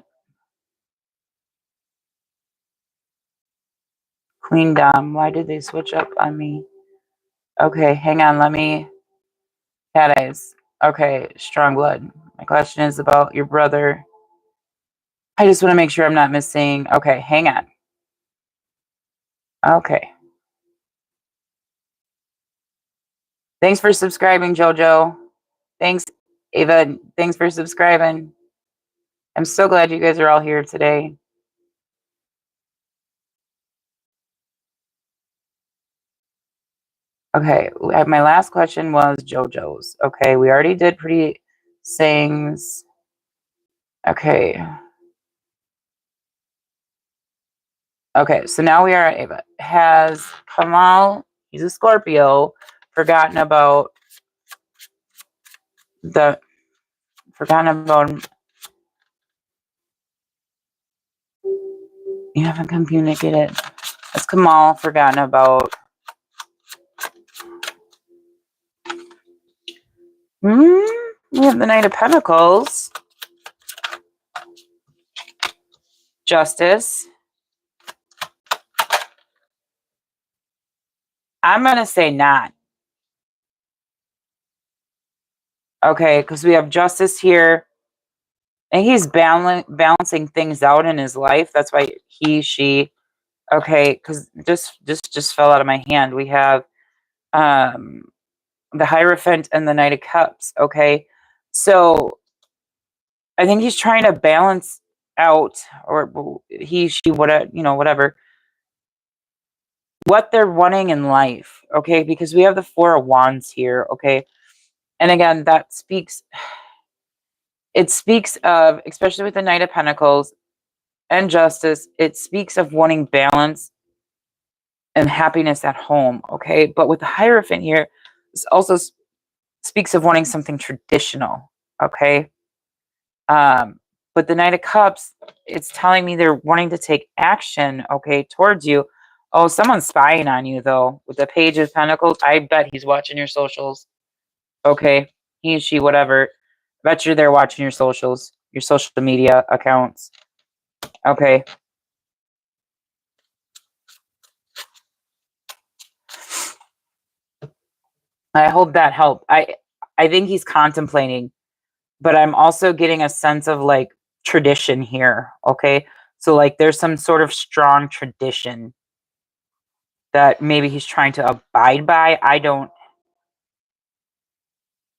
Queen Dom. Why did they switch up on me? Okay, hang on. Let me. Cat eyes. Okay, strong blood. My question is about your brother. I just want to make sure I'm not missing. Okay, hang on. Okay. Thanks for subscribing, Jojo. Thanks, Ava. Thanks for subscribing. I'm so glad you guys are all here today. Okay, my last question was JoJo's. Okay, we already did pretty sayings. Okay. Okay, so now we are at Ava. Has Kamal, he's a Scorpio, forgotten about you haven't communicated. Has Kamal forgotten about we have the Knight of Pentacles. Justice. I'm going to say not. Okay, because we have Justice here. And he's balancing things out in his life. That's why she. Okay, because just fell out of my hand. We have the Hierophant and the Knight of Cups. Okay, so I think he's trying to balance out, or she, whatever, what they're wanting in life. Okay, because we have the Four of Wands here. Okay, and again, it speaks of, especially with the Knight of Pentacles and Justice, it speaks of wanting balance and happiness at home, okay? But with the Hierophant here, this also speaks of wanting something traditional, okay? But the Knight of Cups, it's telling me they're wanting to take action, okay, towards you. Oh, someone's spying on you, though. With the Page of Pentacles, I bet he's watching your socials, okay? He, she, whatever. I bet you're there watching your socials, your social media accounts, okay? I hope that helped. I think he's contemplating, but I'm also getting a sense of like tradition here. Okay. So like there's some sort of strong tradition that maybe he's trying to abide by.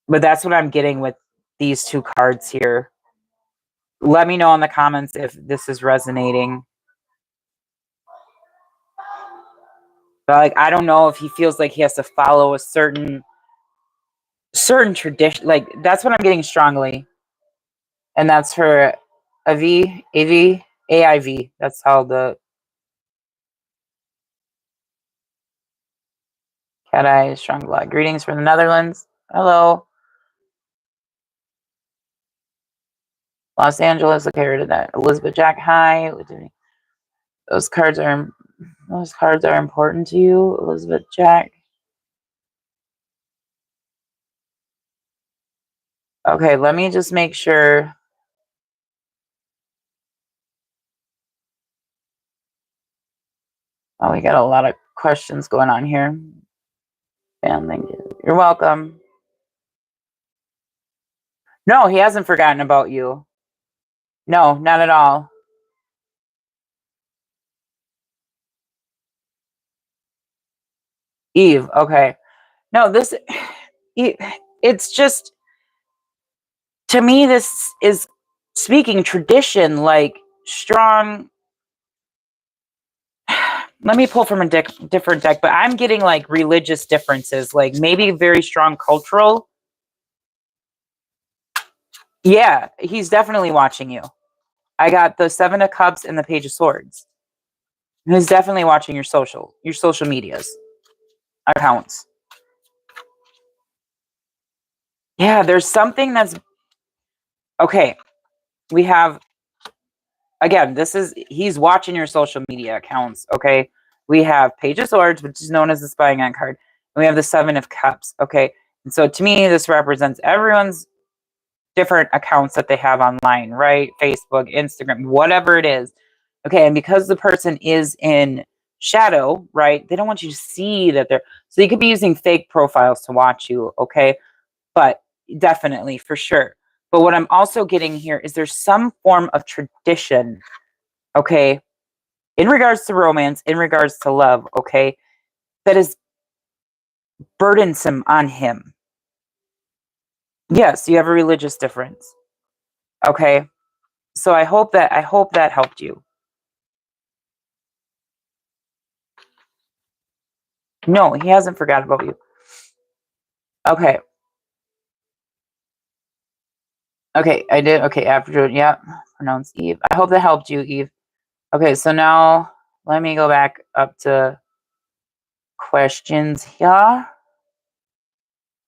But that's what I'm getting with these two cards here. Let me know in the comments if this is resonating. But like, I don't know if he feels like he has to follow a certain tradition. Like that's what I'm getting strongly. And that's for AIV. That's how the Cat Eye is strong blood. Greetings from the Netherlands. Hello. Los Angeles. Okay, rid of that. Elizabeth Jack. Hi. Those cards are important to you, Elizabeth Jack. Okay, let me just make sure. Oh, we got a lot of questions going on here. And thank you. You're welcome. No, he hasn't forgotten about you. No, not at all. Eve, okay. No, it's just, to me, this is speaking tradition, like strong. Let me pull from a different deck, but I'm getting like religious differences, like maybe very strong cultural. Yeah, he's definitely watching you. I got the Seven of Cups and the Page of Swords. He's definitely watching your social medias accounts. Yeah, there's something that's okay. We have, again, he's watching your social media accounts. Okay, we have Page of Swords, which is known as the spying on card, and we have the Seven of Cups. Okay, and so to me, this represents everyone's different accounts that they have online, right? Facebook, Instagram, whatever it is. Okay, and because the person is in shadow, right? They don't want you to see that they're, so you could be using fake profiles to watch you, okay? But definitely, for sure. But what I'm also getting here is there's some form of tradition, okay, in regards to romance, in regards to love, okay, that is burdensome on him. Yes, you have a religious difference. Okay. So I hope that helped you. No, he hasn't forgot about you. Okay. Okay, I did. Okay, after, yeah, pronounce Eve. I hope that helped you, Eve. Okay, so now let me go back up to questions here.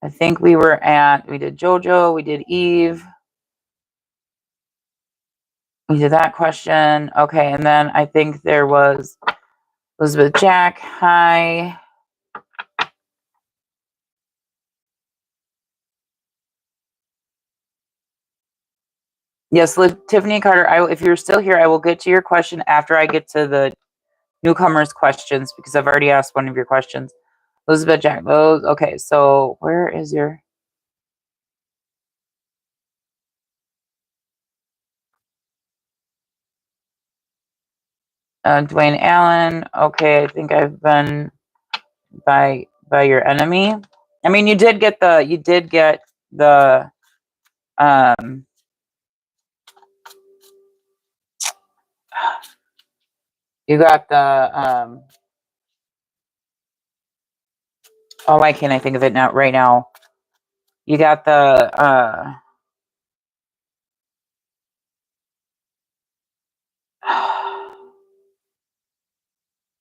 I think we did Jojo, we did Eve. We did that question. Okay, and then I think there was Elizabeth Jack. Hi. Yes, Tiffany Carter, if you're still here, I will get to your question after I get to the newcomers' questions because I've already asked one of your questions. Elizabeth Jack, okay, so where is your... Dwayne Allen, okay, I think I've been by your enemy. I mean, you did get the you got the oh, why can't I think of it now right now? You got the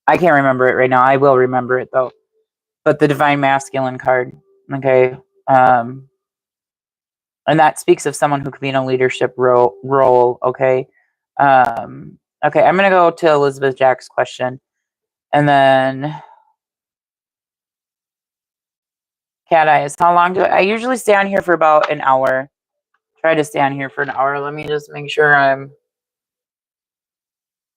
I can't remember it right now. I will remember it though. But the Divine Masculine card, okay, and that speaks of someone who could be in a leadership role, okay. Okay, I'm gonna go to Elizabeth Jack's question, and then Cat Eyes. How long do I usually stay on here for about an hour? Try to stay on here for an hour. Let me just make sure I'm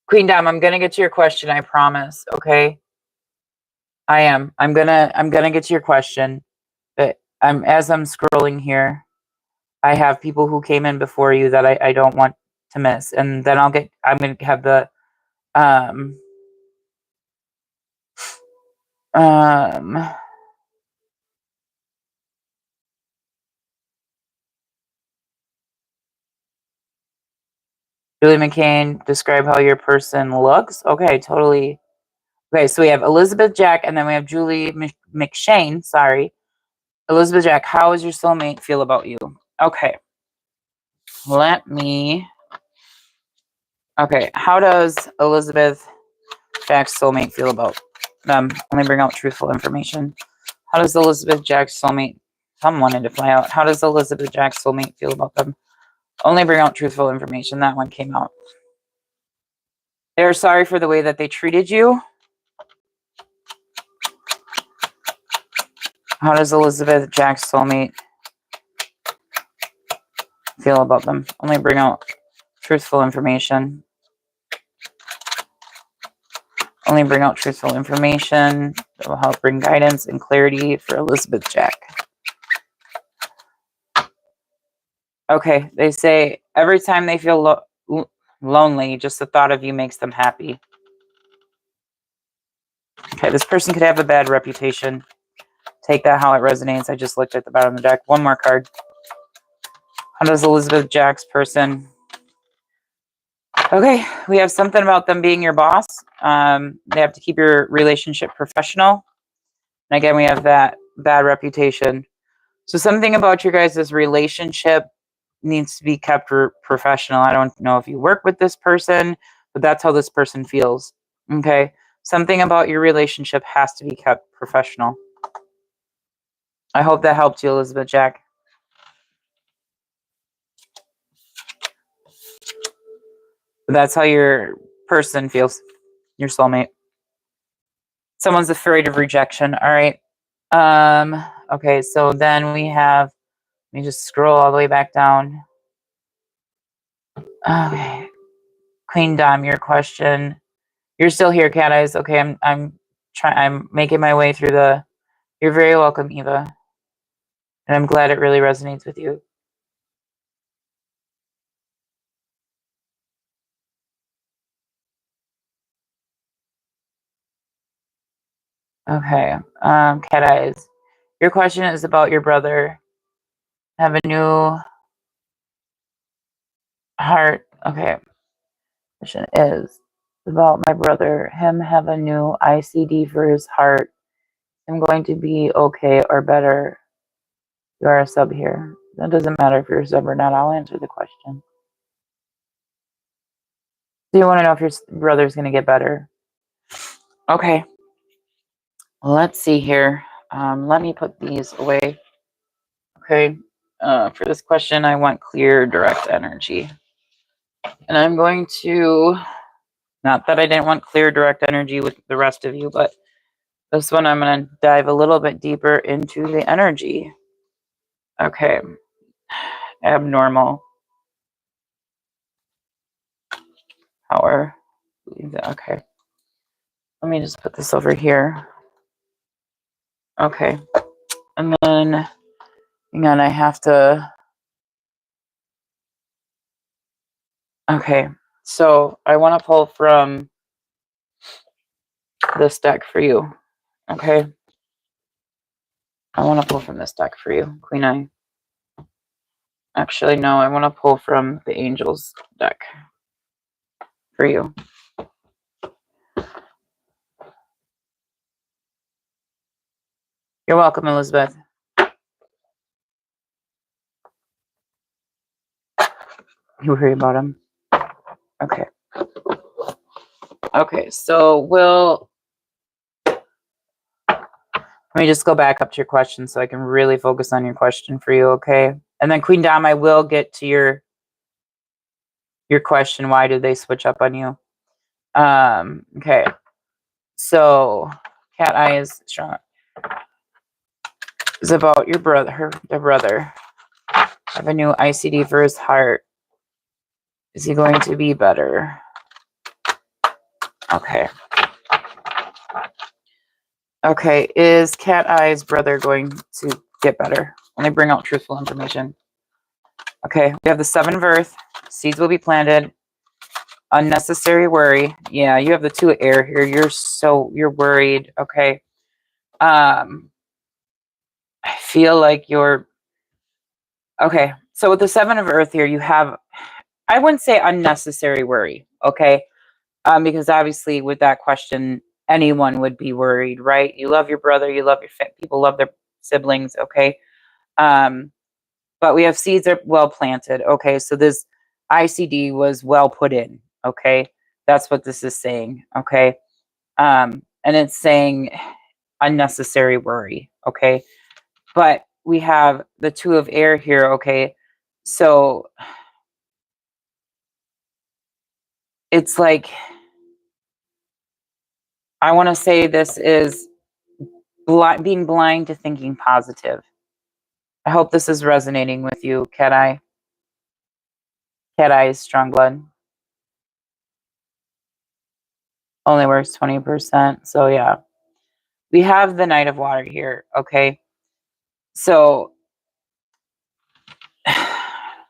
Queen Dom. I'm gonna get to your question. I promise. Okay. I am. I'm gonna get to your question, but as I'm scrolling here, I have people who came in before you that I don't want to miss, and then I'm gonna have the Julie McCain, describe how your person looks. Okay, totally. Okay, so we have Elizabeth Jack, and then we have Julie McShane. Sorry. Elizabeth Jack, how does your soulmate feel about you? Okay. Let me... Okay, how does Elizabeth Jack's soulmate feel about them? Let me bring out truthful information. How does Elizabeth Jack's soulmate Some wanted to fly out. How does Elizabeth Jack's soulmate feel about them? Only bring out truthful information. That one came out. They're sorry for the way that they treated you. How does Elizabeth Jack's soulmate feel about them? Only bring out truthful information. Only bring out truthful information that will help bring guidance and clarity for Elizabeth Jack. Okay, they say every time they feel lonely, just the thought of you makes them happy. Okay, this person could have a bad reputation. Take that how it resonates. I just looked at the bottom of the deck. One more card. How does Elizabeth Jack's person... Okay, we have something about them being your boss. They have to keep your relationship professional. And again, we have that bad reputation. So something about your guys' relationship needs to be kept professional. I don't know if you work with this person, but that's how this person feels. Okay? Something about your relationship has to be kept professional. I hope that helped you, Elizabeth Jack. That's how your person feels, your soulmate. Someone's afraid of rejection. All right. Okay, so then we have, let me just scroll all the way back down. Okay. Queen Dom, your question. You're still here, Cat Eyes. Okay, I'm making my way through the... You're very welcome, Eva. And I'm glad it really resonates with you. Okay. Cat Eyes. Your question is about your brother. Have a new heart. Okay. Question is about my brother. Him have a new ICD for his heart. I'm going to be okay or better. You are a sub here. That doesn't matter if you're a sub or not. I'll answer the question. Do you want to know if your brother's going to get better? Okay. Let's see here. Let me put these away. Okay. For this question, I want clear, direct energy. And I'm going to... Not that I didn't want clear, direct energy with the rest of you, but this one I'm going to dive a little bit deeper into the energy. Okay. Abnormal. Power. Okay. Let me just put this over here. Okay. And then, hang on, I have to... Okay. So I want to pull from this deck for you. Okay. I want to pull from this deck for you, Queen Eye. Actually, no, I want to pull from the Angels deck for you. You're welcome, Elizabeth. You worry about him? Okay. Okay, so let me just go back up to your question so I can really focus on your question for you, okay? And then Queen Dom, I will get to your question. Why did they switch up on you? Okay. So Cat Eye is strong. It's about your brother, the brother. Have a new ICD for his heart. Is he going to be better? Okay. Okay, is Cat Eye's brother going to get better? Only bring out truthful information. Okay, we have the 7 of Earth. Seeds will be planted. Unnecessary worry. Yeah, you have the 2 of Air here. You're worried. Okay. I feel like you're... Okay, so with the 7 of Earth here, you have... I wouldn't say unnecessary worry, okay? Because obviously with that question, anyone would be worried, right? You love your brother, you love your people love their siblings, okay? But we have seeds are well planted, okay? So this ICD was well put in, okay? That's what this is saying, okay? And it's saying unnecessary worry, okay? But we have the Two of Air here, okay? So it's like, I want to say this is being blind to thinking positive. I hope this is resonating with you, Cat Eye. Cat Eye is strong blood. Only works 20%. So yeah. We have the Knight of Water here, okay? So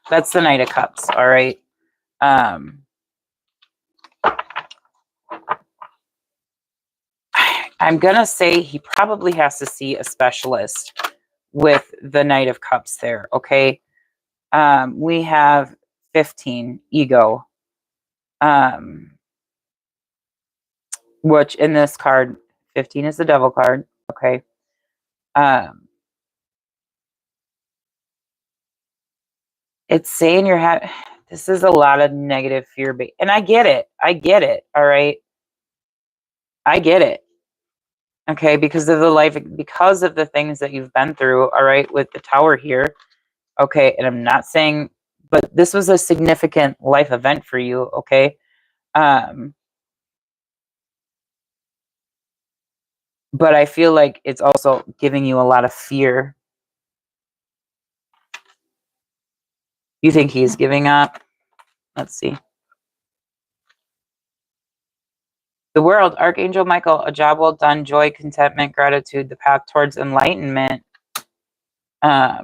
that's the Knight of Cups, all right? I'm going to say he probably has to see a specialist with the Knight of Cups there, okay? We have 15, ego. Which in this card, 15 is the Devil card, okay? It's saying this is a lot of negative fear, and I get it. I get it, all right? I get it. Okay, because of the things that you've been through, all right, with the Tower here. Okay, and I'm not saying, but this was a significant life event for you, okay? But I feel like it's also giving you a lot of fear. You think he's giving up? Let's see. The World, Archangel Michael, a job well done, joy, contentment, gratitude, the path towards enlightenment. I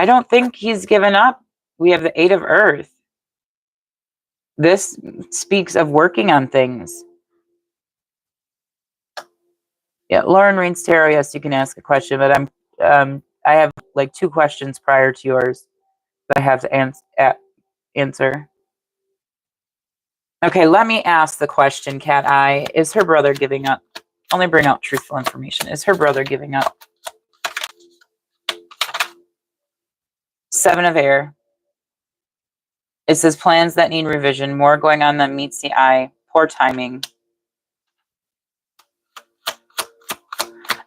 don't think he's given up. We have the Eight of Earth. This speaks of working on things. Yeah, Lauren reads tarot. Yes, you can ask a question, but I have like 2 questions prior to yours that I have to answer. Okay, let me ask the question, Cat Eye. Is her brother giving up? Only bring out truthful information. Is her brother giving up? 7 of Air. It says plans that need revision. More going on than meets the eye. Poor timing.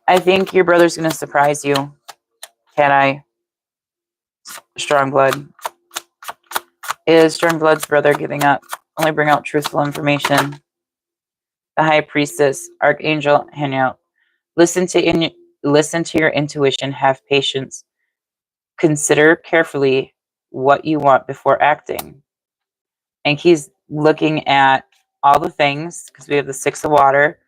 I think your brother's going to surprise you, Cat Eye. Strong blood. Is Strong blood's brother giving up? Only bring out truthful information. The High Priestess, Archangel Haniel. Listen to your intuition. Have patience. Consider carefully what you want before acting. And he's looking at all the things, because we have the Six of Water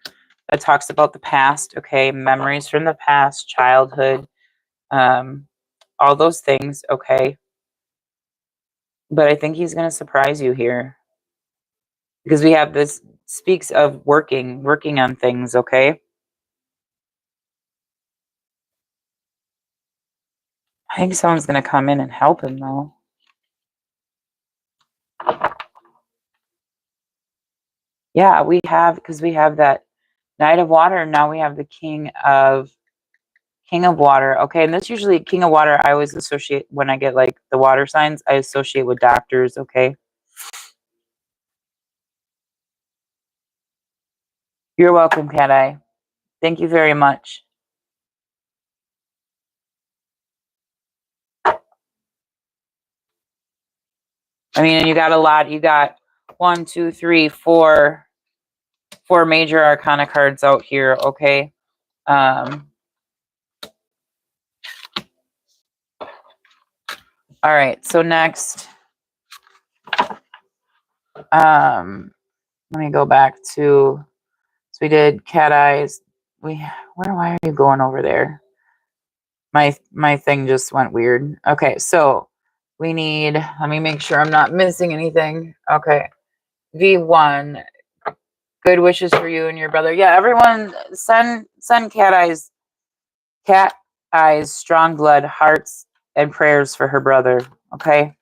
that talks about the past, okay? Memories from the past, childhood, all those things, okay? But I think he's going to surprise you here. Because we have this, speaks of working on things, okay? I think someone's going to come in and help him, though. Yeah, because we have that Knight of Water, and now we have the King of Water. Okay, and that's usually King of Water. I always associate, when I get like the water signs, I associate with doctors, okay? You're welcome, Cat Eye. Thank you very much. I mean, you got a lot. You got 1, 2, 3, 4 major arcana cards out here, okay? All right, so next, let me go back to, so we did Cat Eyes. Why are you going over there? My thing just went weird. Okay, so we need, let me make sure I'm not missing anything. Okay, V1, good wishes for you and your brother. Yeah, everyone send Cat Eyes, strong blood, hearts, and prayers for her brother. Okay,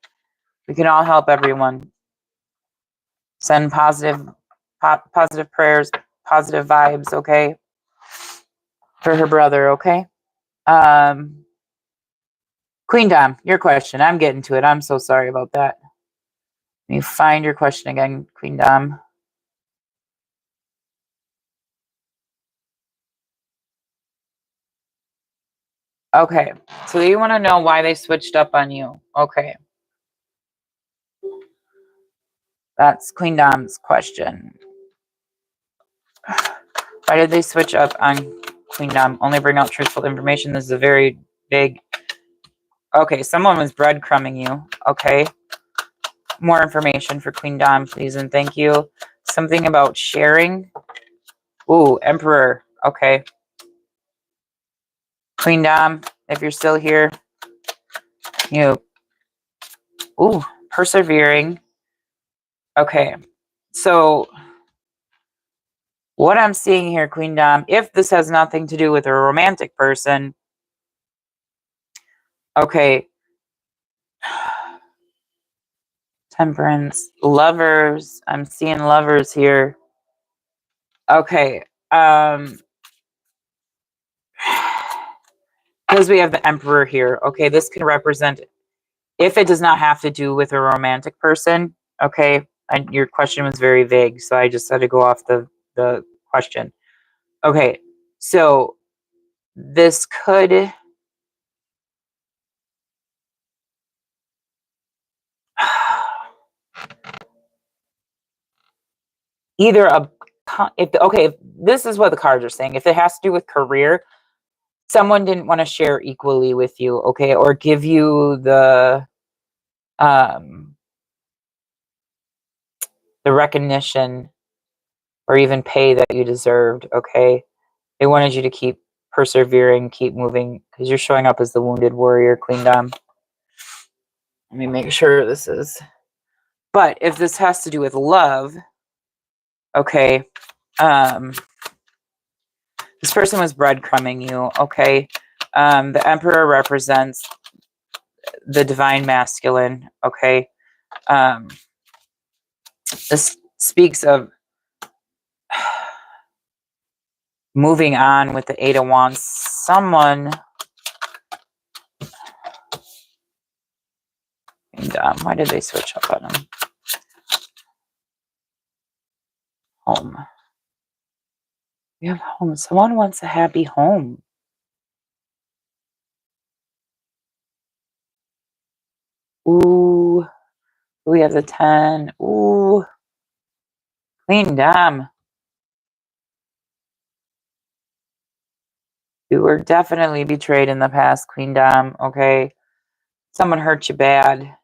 we can all help everyone. Send positive prayers, positive vibes. Okay, for her brother. Okay. Queen Dom, your question. I'm getting to it. I'm so sorry about that. Let me find your question again, Queen Dom. Okay, so you want to know why they switched up on you. Okay. That's Queen Dom's question. Why did they switch up on Queen Dom? Only bring out truthful information. This is a very big... Okay, someone was breadcrumbing you. Okay. More information for Queen Dom, please, and thank you. Something about sharing. Ooh, Emperor. Okay. Queen Dom, if you're still here, you... Ooh, persevering. Okay. So what I'm seeing here, Queen Dom, if this has nothing to do with a romantic person, okay. Temperance, lovers. I'm seeing lovers here. Okay. Because we have the Emperor here. Okay, this can represent, if it does not have to do with a romantic person. Okay, and your question was very vague, so I just had to go off the question. Okay, so this could... either a... if this is what the cards are saying. If it has to do with career, someone didn't want to share equally with you, okay, or give you the recognition or even pay that you deserved, okay. They wanted you to keep persevering, keep moving, because you're showing up as the wounded warrior, Queen Dom. Let me make sure this is... But if this has to do with love, okay, this person was breadcrumbing you, okay. The Emperor represents the divine masculine, okay. This speaks of moving on with the Eight of Wands. Someone... And why did they switch up on him? Home. We have home. Someone wants a happy home. Ooh. We have the 10. Ooh. Queen Dom. You were definitely betrayed in the past, Queen Dom, okay? Someone hurt you bad.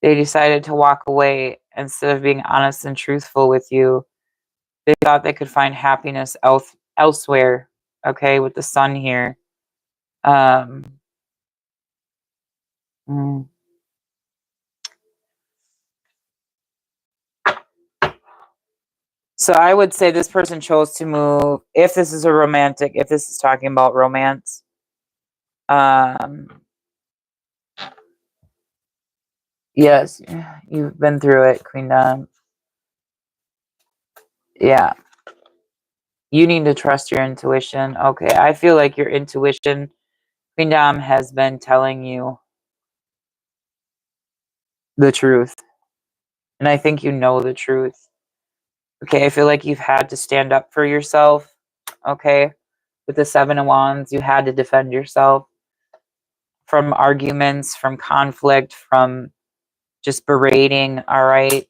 They decided to walk away instead of being honest and truthful with you. They thought they could find happiness elsewhere, okay, with the sun here. So I would say this person chose to move, if this is a romantic, if this is talking about romance. Yes, you've been through it, Queen Dom. Yeah. You need to trust your intuition. Okay, I feel like your intuition, Queen Dom, has been telling you the truth. And I think you know the truth. Okay, I feel like you've had to stand up for yourself. Okay, with the Seven of Wands, you had to defend yourself from arguments, from conflict, from just berating. All right.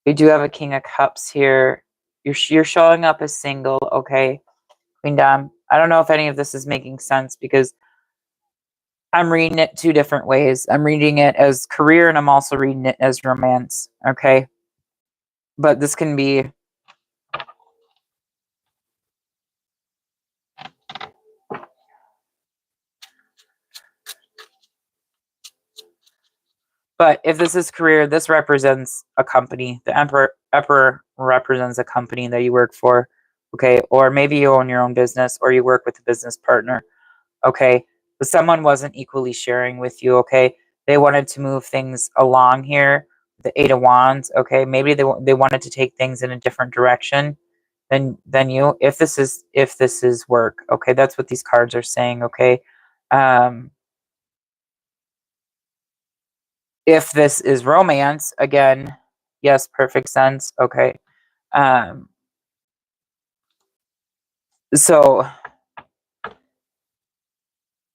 We do have a King of Cups here. You're showing up as single. Okay, Queen Dom. I don't know if any of this is making sense because I'm reading it two different ways. I'm reading it as career and I'm also reading it as romance. Okay. But this can be... But if this is career, this represents a company. The Emperor represents a company that you work for. Okay. Or maybe you own your own business or you work with a business partner. Okay. But someone wasn't equally sharing with you. Okay. They wanted to move things along here. The Eight of Wands. Okay. Maybe they wanted to take things in a different direction than you. If this is work. Okay. That's what these cards are saying. Okay. If this is romance, again, yes, perfect sense. Okay. So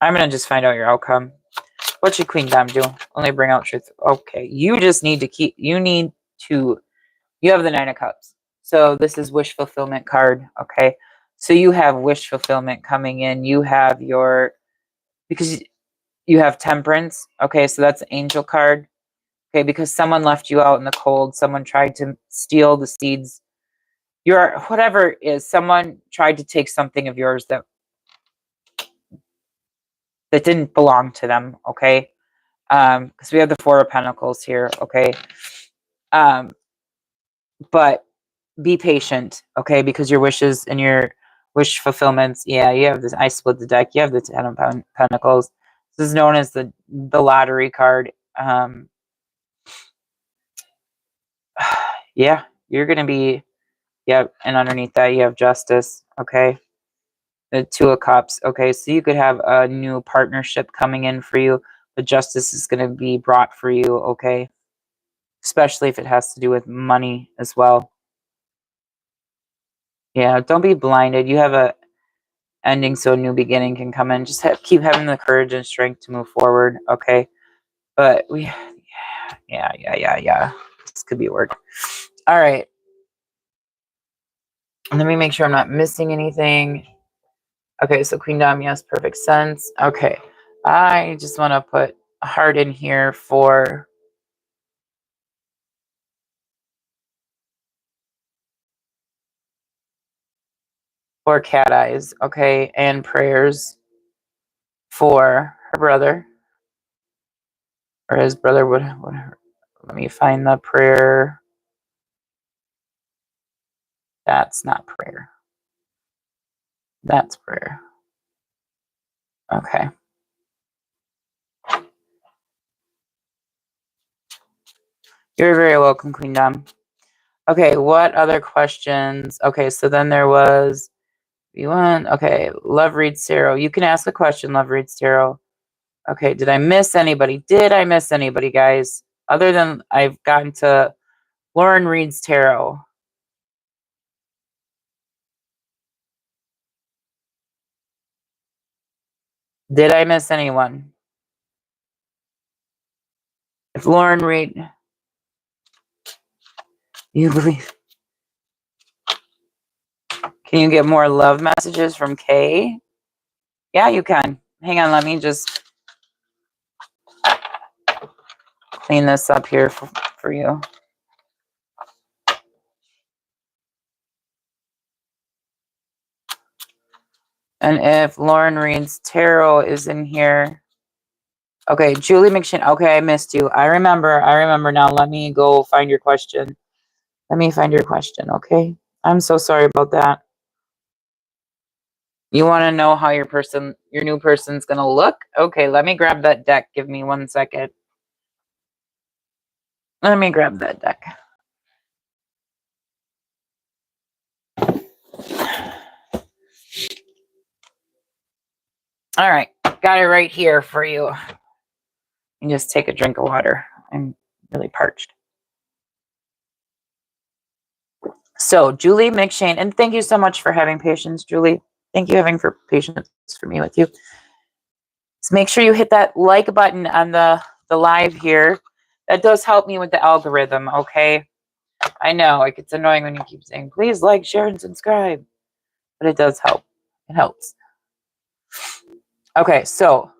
I'm going to just find out your outcome. What should Queen Dom do? Only bring out truth. Okay. You just need to you have the Nine of Cups. So this is wish fulfillment card. Okay. So you have wish fulfillment coming in. You have because you have Temperance. Okay. So that's an angel card. Okay. Because someone left you out in the cold. Someone tried to steal the seeds. Whatever it is, someone tried to take something of yours that didn't belong to them. Okay. Because we have the Four of Pentacles here. Okay. But be patient, okay? Because your wishes and your wish fulfillments, yeah, you have this. I split the deck. You have the Ten of Pentacles. This is known as the lottery card. Yeah, you're gonna be, yeah, and underneath that you have Justice, okay? The Two of Cups, okay? So you could have a new partnership coming in for you, but justice is gonna be brought for you, okay? Especially if it has to do with money as well. Yeah, don't be blinded. You have a ending, so a new beginning can come in. Just keep having the courage and strength to move forward, okay? But yeah. This could be work. All right. Let me make sure I'm not missing anything. Okay, so Queen Dom, yes, perfect sense. Okay. I just want to put a heart in here for Cat Eyes, okay, and prayers for her brother or his brother. Let me find the prayer. That's not prayer. That's prayer. Okay. You're very welcome, Queen Dom. Okay, what other questions? Okay, so then there was okay, Love Reads Tarot. You can ask a question, Love Reads Tarot. Okay, did I miss anybody? Did I miss anybody, guys? Other than I've gotten to Lauren Reads Tarot. Did I miss anyone? If Lauren Read, you believe? Can you get more love messages from Kay? Yeah, you can. Hang on, let me just clean this up here for you. And if Lauren Reads Tarot is in here. Okay, Julie McShane. Okay, I missed you. I remember now. Let me go find your question. Let me find your question, okay? I'm so sorry about that. You want to know how your new person's going to look? Okay, let me grab that deck. Give me 1 second. Let me grab that deck. All right, got it right here for you. And just take a drink of water. I'm really parched. So, Julie McShane, and thank you so much for having patience, Julie. Thank you having patience for me with you. So make sure you hit that like button on the live here. That does help me with the algorithm, okay? I know, like, it's annoying when you keep saying, please like, share, and subscribe. But it does help. It helps. Okay, so,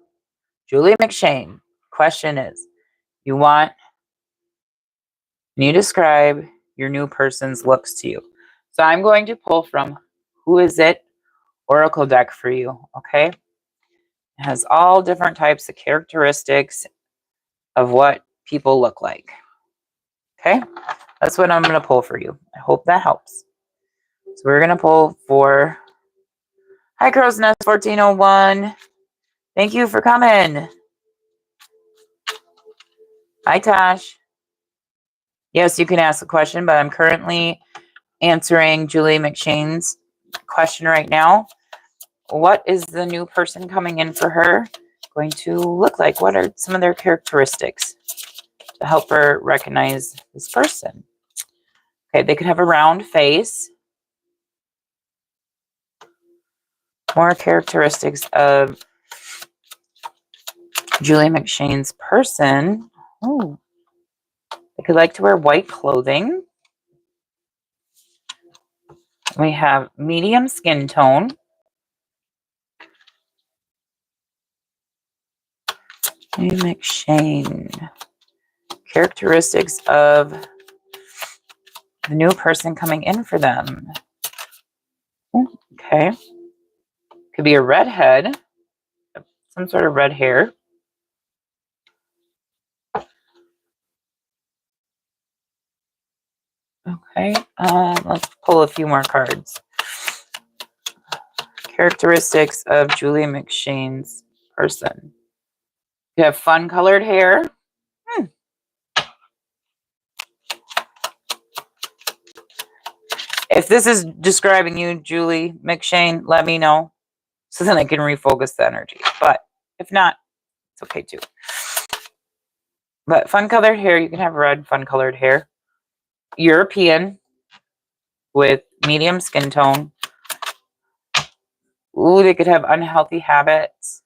Julie McShane, question is, can you describe your new person's looks to you? So I'm going to pull from Who Is It? Oracle deck for you, okay? It has all different types of characteristics of what people look like. Okay? That's what I'm going to pull for you. I hope that helps. So we're going to pull for Hi Crow's Nest 1401. Thank you for coming. Hi Tosh. Yes, you can ask a question, but I'm currently answering Julie McShane's question right now. What is the new person coming in for her going to look like? What are some of their characteristics to help her recognize this person? Okay, they could have a round face. More characteristics of Julie McShane's person. Oh, they could like to wear white clothing. We have medium skin tone. Julie McShane. Characteristics of the new person coming in for them. Okay. Could be a redhead. Some sort of red hair. Okay. Let's pull a few more cards. Characteristics of Julie McShane's person. You have fun colored hair. If this is describing you, Julie McShane, let me know so then I can refocus the energy. But if not, it's okay too. But fun colored hair, you can have red fun colored hair. European with medium skin tone. Ooh, they could have unhealthy habits.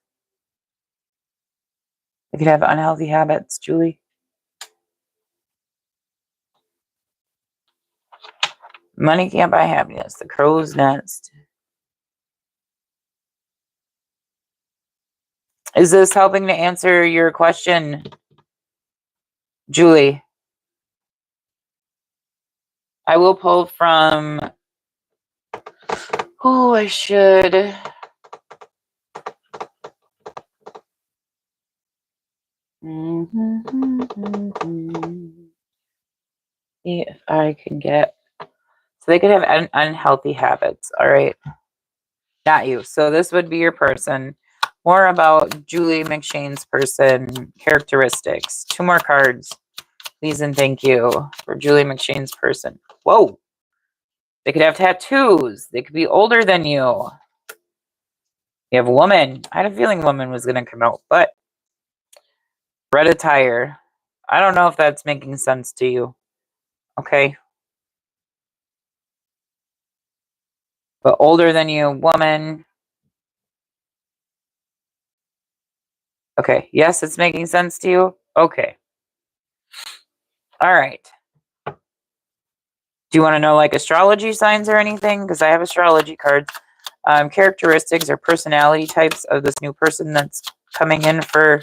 They could have unhealthy habits, Julie. Money can't buy happiness. The crow's nest. Is this helping to answer your question, Julie? I will pull from... Oh, I should... See if I can get... So they could have unhealthy habits, all right? Not you. So this would be your person. More about Julie McShane's person, characteristics. 2 more cards, please and thank you, for Julie McShane's person. Whoa. They could have tattoos. They could be older than you. You have a woman. I had a feeling woman was going to come out, but red attire. I don't know if that's making sense to you. Okay. But older than you, woman. Okay. Yes, it's making sense to you. Okay. All right. Do you want to know like astrology signs or anything? Because I have astrology cards. Characteristics or personality types of this new person that's coming in for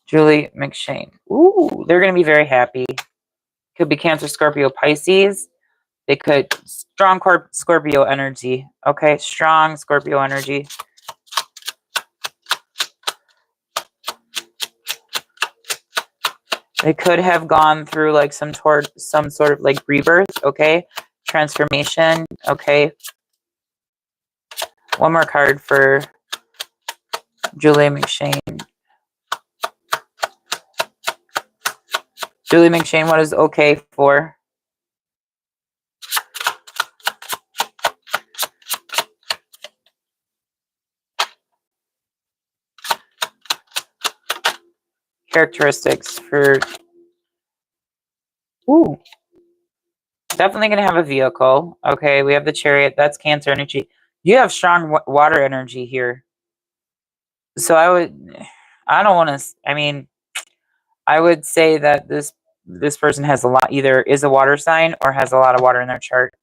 Julie McShane. Ooh, they're going to be very happy. Could be Cancer, Scorpio, Pisces. They could, strong Scorpio energy. Okay, strong Scorpio energy. They could have gone through like some sort of like rebirth, okay? Transformation, okay? One more card for Julie McShane. Julie McShane, what is okay for? Characteristics for... Ooh. Definitely going to have a vehicle. Okay, we have the Chariot. That's Cancer energy. You have strong water energy here. So I don't want to, I mean, I would say that this person has a lot, either is a water sign or has a lot of water in their chart.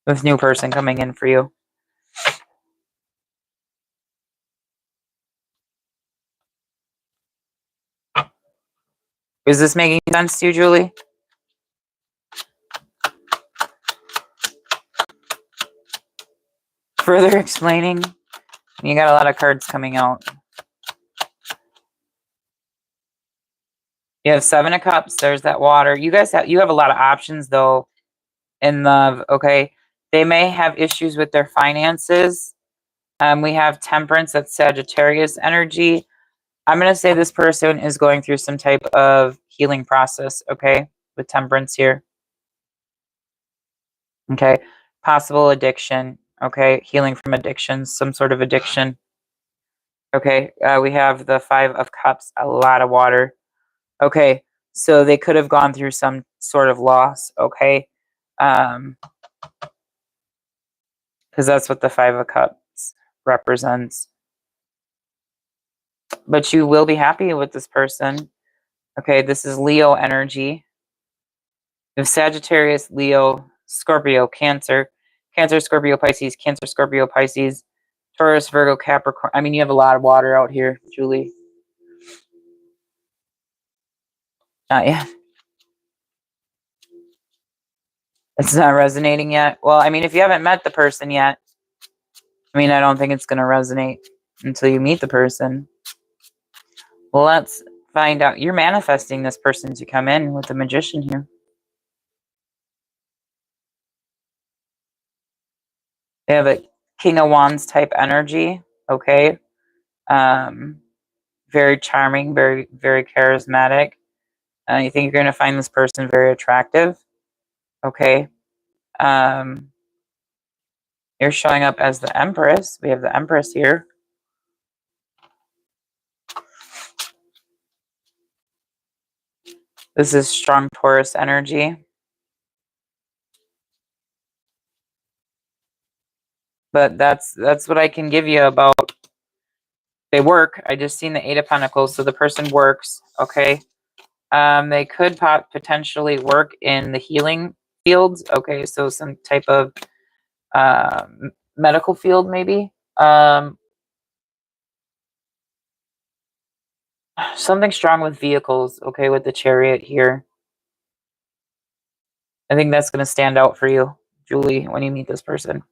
This new person coming in for you. Is this making sense to you, Julie? Further explaining? You got a lot of cards coming out. You have 7 of Cups. There's that water. You guys have a lot of options though in love. Okay, they may have issues with their finances. We have Temperance. That's Sagittarius energy. I'm gonna say this person is going through some type of healing process. Okay, with Temperance here. Okay, possible addiction. Okay, healing from addictions, some sort of addiction. Okay, we have the 5 of Cups, a lot of water. Okay, so they could have gone through some sort of loss. Okay, Because that's what the Five of Cups represents. But you will be happy with this person. Okay, this is Leo energy. You have Sagittarius, Leo, Scorpio, Cancer, Cancer, Scorpio, Pisces, Cancer, Scorpio, Pisces, Taurus, Virgo, Capricorn. I mean, you have a lot of water out here, Julie. Not yet. It's not resonating yet. Well, I mean, if you haven't met the person yet, I mean, I don't think it's going to resonate until you meet the person. Well, let's find out. You're manifesting this person to come in with the Magician here. They have a King of Wands type energy. Okay. Very charming, very, very charismatic. You think you're going to find this person very attractive. Okay. You're showing up as the Empress. We have the Empress here. This is strong Taurus energy. But that's what I can give you about. They work. I just seen the Eight of Pentacles, so the person works. Okay. They could potentially work in the healing fields. Okay, so some type of medical field, maybe. Something strong with vehicles. Okay, with the Chariot here. I think that's going to stand out for you, Julie, when you meet this person.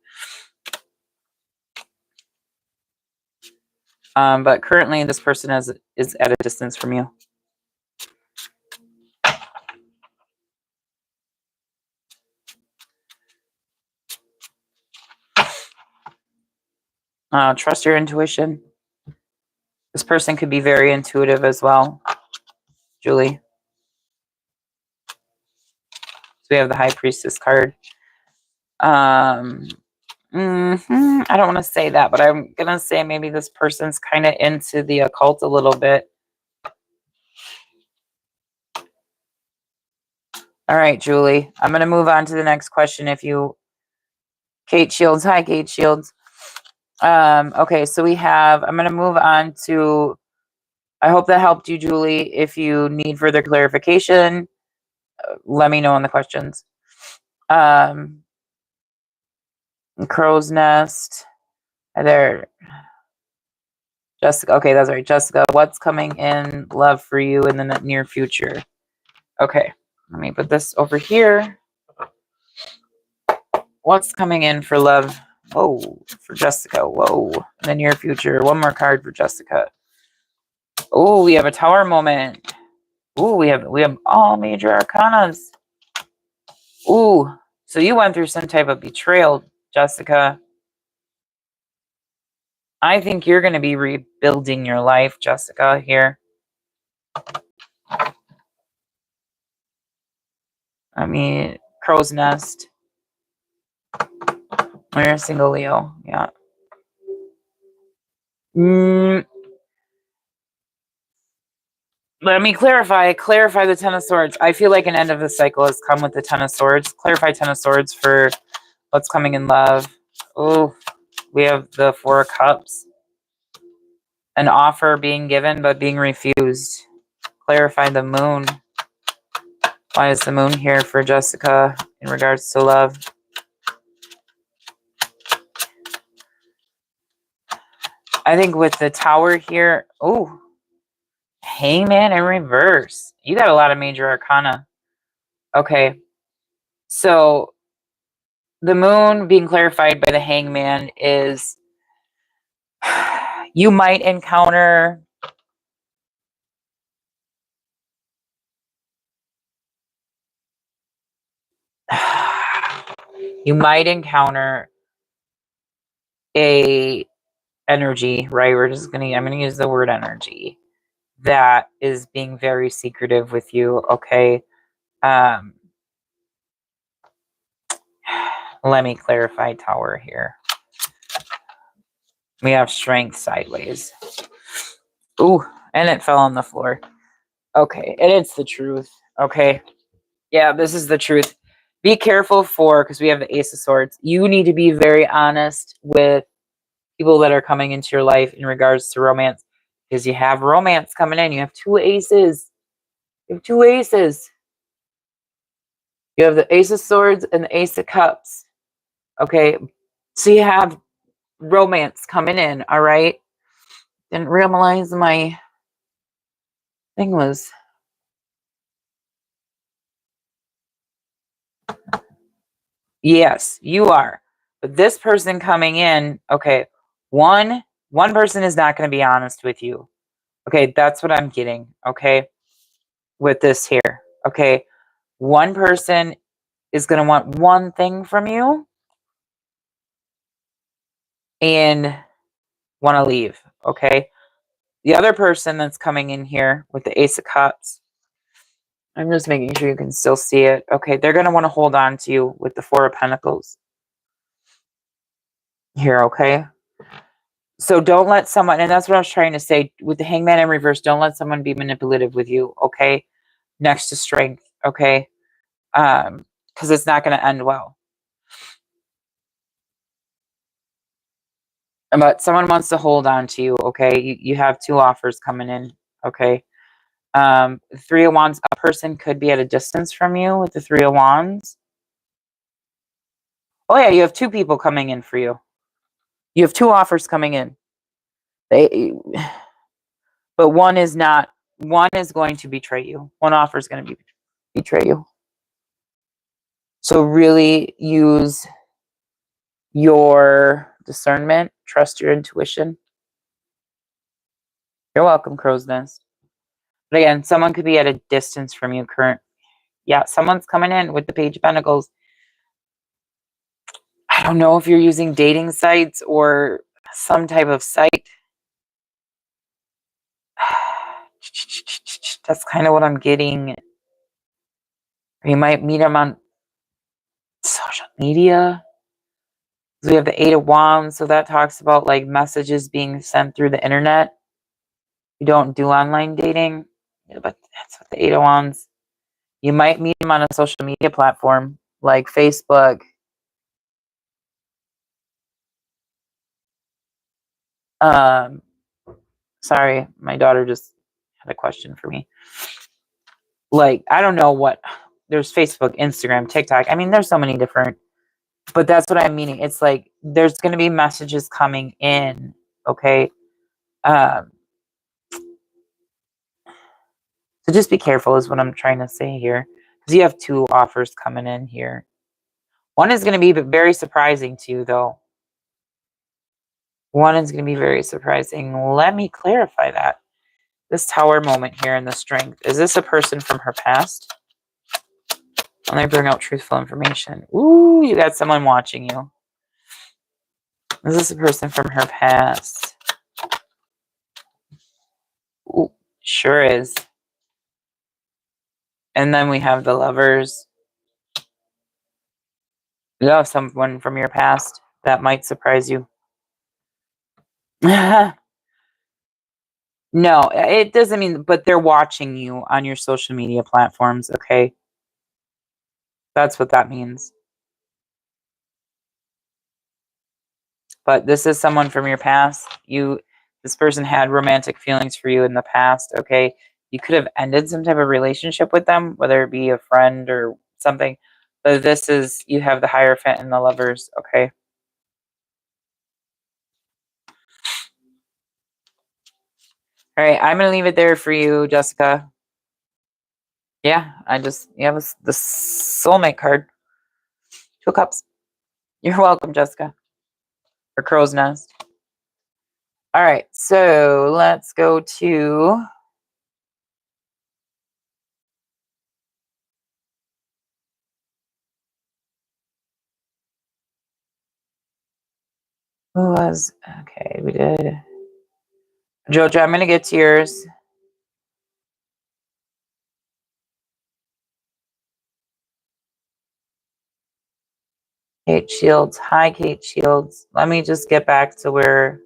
But currently, this person is at a distance from you. Trust your intuition. This person could be very intuitive as well, Julie. So we have the High Priestess card. I don't want to say that, but I'm going to say maybe this person's kind of into the occult a little bit. All right, Julie. I'm going to move on to the next question. Kate Shields. Hi, Kate Shields. Okay, so I'm going to move on to, I hope that helped you, Julie. If you need further clarification, let me know in the questions. Crow's Nest. There. Jessica. Okay, that's right. Jessica, what's coming in love for you in the near future? Okay, let me put this over here. What's coming in for love? Whoa, for Jessica. Whoa, in the near future. One more card for Jessica. Oh, we have a Tower moment. Ooh, we have all major arcanas. Ooh, so you went through some type of betrayal, Jessica. I think you're going to be rebuilding your life, Jessica, here. I mean, Crow's Nest. You're a single Leo, yeah. Let me clarify the Ten of Swords. I feel like an end of the cycle has come with the Ten of Swords. Clarify Ten of Swords for what's coming in love. Oh, we have the Four of Cups. An offer being given but being refused. Clarify the Moon. Why is the Moon here for Jessica in regards to love? I think with the Tower here, oh, Hangman in reverse. You got a lot of major arcana. Okay, so the Moon being clarified by the Hangman is you might encounter a energy, right? I'm gonna use the word energy that is being very secretive with you. Okay. Let me clarify Tower here. We have Strength sideways. Ooh, and it fell on the floor. Okay, and it's the truth. Okay. Yeah, this is the truth. Be careful because we have the Ace of Swords. You need to be very honest with people that are coming into your life in regards to romance, because you have romance coming in. You have two aces. You have two aces. You have the Ace of Swords and the Ace of Cups. Okay. So you have romance coming in. All right. Didn't realize my thing was. Yes, you are. But this person coming in, okay, one person is not going to be honest with you. Okay, that's what I'm getting, okay, with this here. Okay, one person is going to want one thing from you and want to leave, okay? The other person that's coming in here with the Ace of Cups, I'm just making sure you can still see it. Okay, they're going to want to hold on to you with the Four of Pentacles here, okay? So don't let someone, and that's what I was trying to say with the Hangman in reverse, don't let someone be manipulative with you, okay? Next to Strength, okay? Because it's not going to end well. But someone wants to hold on to you, okay? You have two offers coming in, okay? Three of Wands, a person could be at a distance from you with the Three of Wands. Oh yeah, you have two people coming in for you. You have two offers coming in. But one is going to betray you. One offer is going to betray you. So really use your discernment, trust your intuition. You're welcome, Crow's Nest. But again, someone could be at a distance from you Yeah, someone's coming in with the Page of Pentacles. I don't know if you're using dating sites or some type of site. That's kind of what I'm getting. You might meet them on social media. We have the Eight of Wands, so that talks about like messages being sent through the internet. You don't do online dating, yeah, but that's what the Eight of Wands. You might meet them on a social media platform like Facebook. Sorry, my daughter just had a question for me. Like, I don't know what. There's Facebook, Instagram, TikTok. I mean, there's so many different. But that's what I'm meaning. It's like there's going to be messages coming in. Okay. Um, so just be careful is what I'm trying to say here. Because you have two offers coming in here. One is going to be very surprising to you, though. One is going to be very surprising. Let me clarify that. This Tower moment here in the Strength. Is this a person from her past? Let me bring out truthful information. Ooh, you got someone watching you. Is this a person from her past? Ooh, sure is. And then we have the Lovers. You have someone from your past that might surprise you. No, it doesn't mean, but they're watching you on your social media platforms, okay? That's what that means. But this is someone from your past. This person had romantic feelings for you in the past, okay? You could have ended some type of relationship with them, whether it be a friend or something. But this is, you have the Hierophant and the Lovers, okay? All right, I'm going to leave it there for you, Jessica. Yeah, you have the soulmate card. Two of Cups. You're welcome, Jessica. Or Crow's Nest. All right, so let's go to... Who was... Okay, we did... Jojo, I'm going to get to yours. Kate Shields. Hi, Kate Shields. Let me just get back to where...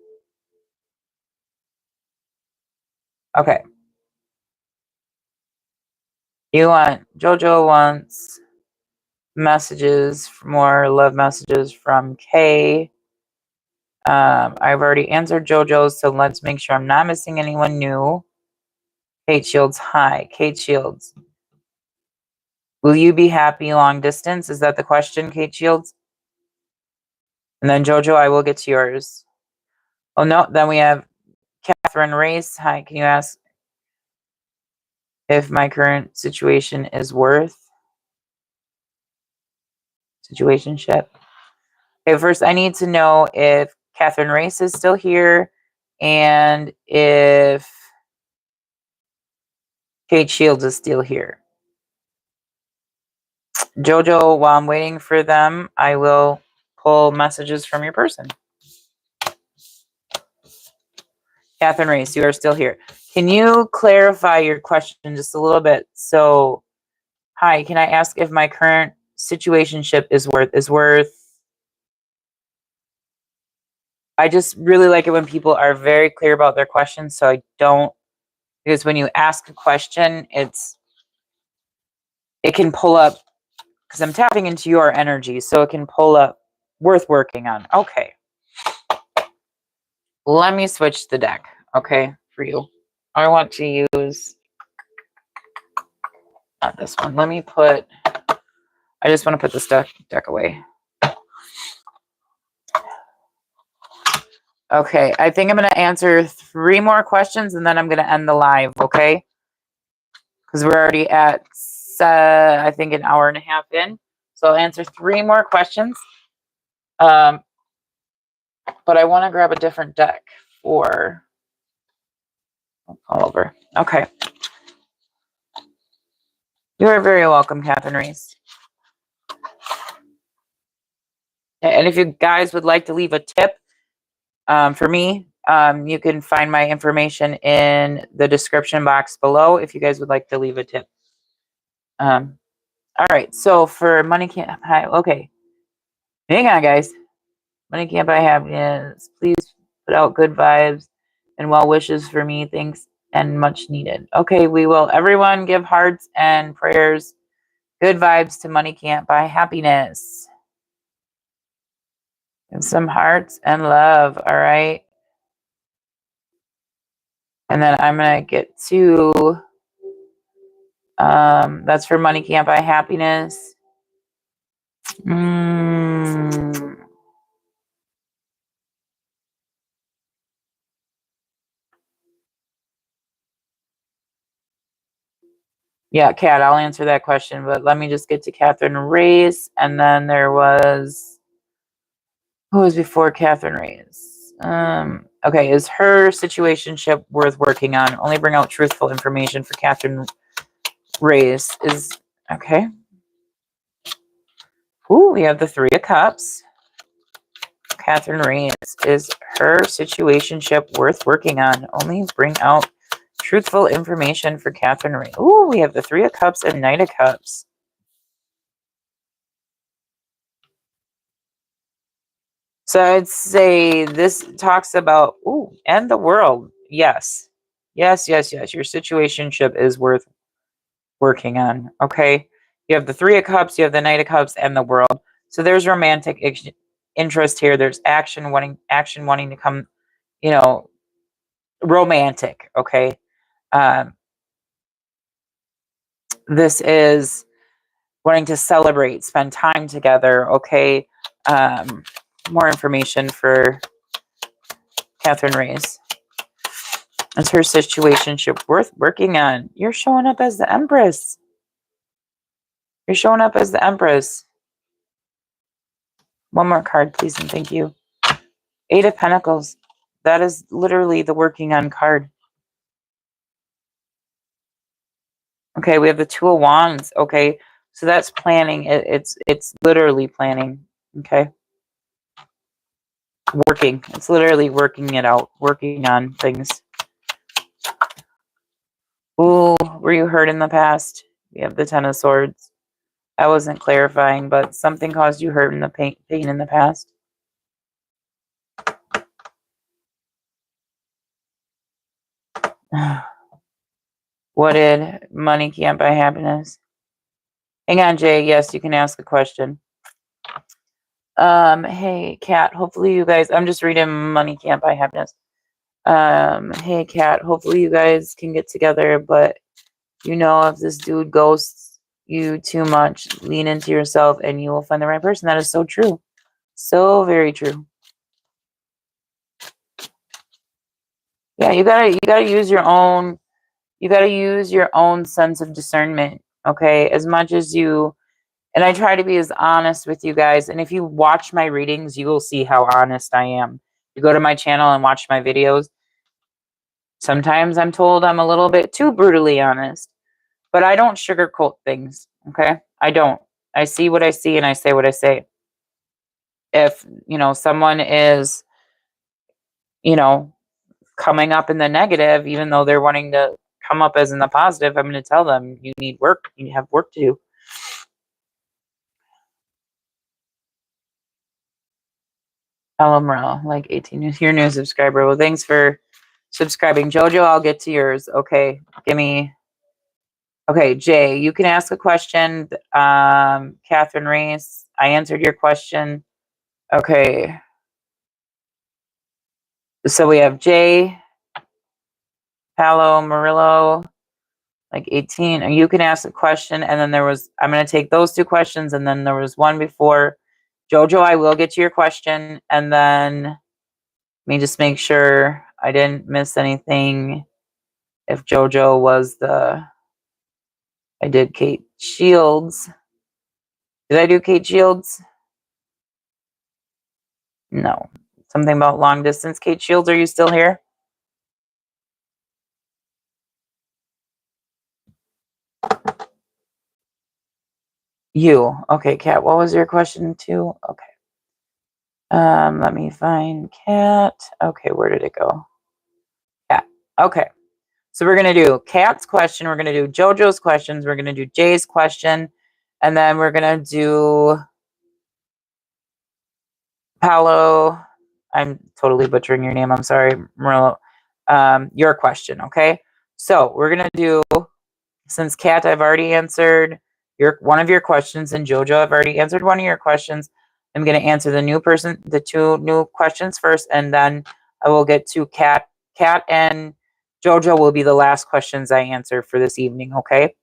Okay. Jojo wants messages, more love messages from Kay. I've already answered JoJo's, so let's make sure I'm not missing anyone new. Kate Shields, hi. Kate Shields. Will you be happy long distance? Is that the question, Kate Shields? And then JoJo, I will get to yours. Oh, no. Then we have Catherine Race. Hi, can you ask if my current situation is worth situationship? Okay, first I need to know if Catherine Race is still here and if Kate Shields is still here. JoJo, while I'm waiting for them, I will pull messages from your person. Catherine Race, you are still here. Can you clarify your question just a little bit? So, hi, can I ask if my current situationship is worth? I just really like it when people are very clear about their questions, so I don't, because when you ask a question, it can pull up, because I'm tapping into your energy, so it can pull up worth working on. Okay. Let me switch the deck, okay, for you. I want to use, not this one. Let me put, I just want to put this deck away. Okay, I think I'm going to answer 3 more questions, and then I'm going to end the live, okay? Because we're already at, I think, an hour and a half in. So I'll answer 3 more questions. But I want to grab a different deck for all over. Okay. You are very welcome, Catherine Reese. And if you guys would like to leave a tip for me, you can find my information in the description box below if you guys would like to leave a tip. All right, so for money can't, okay. Hang on, guys. Money can't buy happiness. Please put out good vibes and well wishes for me. Thanks and much needed. Okay, we will everyone give hearts and prayers. Good vibes to money can't buy happiness. And some hearts and love, all right? And then I'm going to get to, that's for money can't buy happiness. Yeah, Kat, I'll answer that question, but let me just get to Catherine Race. And then there was, who was before Catherine Race? Okay, is her situationship worth working on? Only bring out truthful information for Catherine Race. Is, okay. Ooh, we have the 3 of Cups. Catherine Race, is her situationship worth working on? Only bring out truthful information for Catherine Race. Ooh, we have the 3 of Cups and Knight of Cups. So I'd say this talks about, ooh, and the world. Yes. Yes, yes, yes. Your situationship is worth working on. Okay. You have the 3 of Cups, you have the Knight of Cups, and the world. So there's romantic interest here. There's action wanting to come, you know, romantic. Okay. This is wanting to celebrate, spend time together. Okay. More information for Catherine Race. Is her situationship worth working on? You're showing up as the Empress. You're showing up as the Empress. One more card, please, and thank you. 8 of Pentacles. That is literally the working on card. Okay, we have the 2 of Wands. Okay, so that's planning. It's literally planning. Okay. Working. It's literally working it out. Working on things. Ooh, were you hurt in the past? We have the 10 of Swords. I wasn't clarifying, but something caused you hurt in the pain in the past. What did money can't buy happiness? Hang on, Jay. Yes, you can ask a question. Hey, Kat, hopefully you guys, I'm just reading Money Can't Buy Happiness. Hey, Kat, hopefully you guys can get together, but you know, if this dude ghosts you too much, lean into yourself and you will find the right person. That is so true. So very true. Yeah, you gotta use your own, sense of discernment. Okay. As much as you, and I try to be as honest with you guys. And if you watch my readings, you will see how honest I am. You go to my channel and watch my videos. Sometimes I'm told I'm a little bit too brutally honest, but I don't sugarcoat things. Okay. I don't. I see what I see and I say what I say. If, someone is, coming up in the negative, even though they're wanting to come up as in the positive, I'm going to tell them you need work. You have work to do. Hello, Morel, like 18 is your new subscriber. Well, thanks for subscribing. Jojo, I'll get to yours. Okay, okay, Jay, you can ask a question. Catherine Reese, I answered your question. Okay. So we have Jay, Paolo, Murillo, like 18. And you can ask a question. And then I'm going to take those two questions. And then there was one before. Jojo, I will get to your question. And then let me just make sure I didn't miss anything. If Jojo was I did Kate Shields. Did I do Kate Shields? No. Something about long distance. Kate Shields, are you still here? You. Okay, Kat, what was your question too? Okay. Let me find Kat. Okay, where did it go? Kat. Okay. So we're going to do Kat's question. We're going to do Jojo's questions. We're going to do Jay's question. And then we're going to do Paolo. I'm totally butchering your name. I'm sorry, Murillo. Your question, okay? So we're going to do, since Kat, I've already answered one of your questions, and Jojo, I've already answered one of your questions. I'm going to answer the two new questions first, and then I will get to Kat. Kat and Jojo will be the last questions I answer for this evening, okay?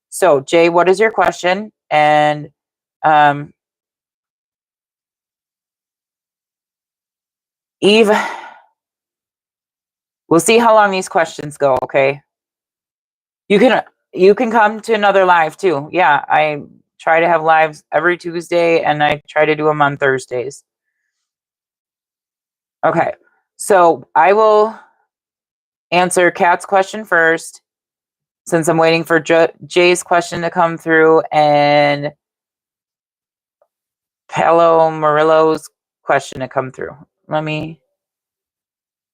So, Jay, what is your question? And Eve, we'll see how long these questions go, okay? You can come to another live too. Yeah, I try to have lives every Tuesday, and I try to do them on Thursdays. Okay, so I will answer Kat's question first, since I'm waiting for Jay's question to come through, and Paolo Murillo's question to come through.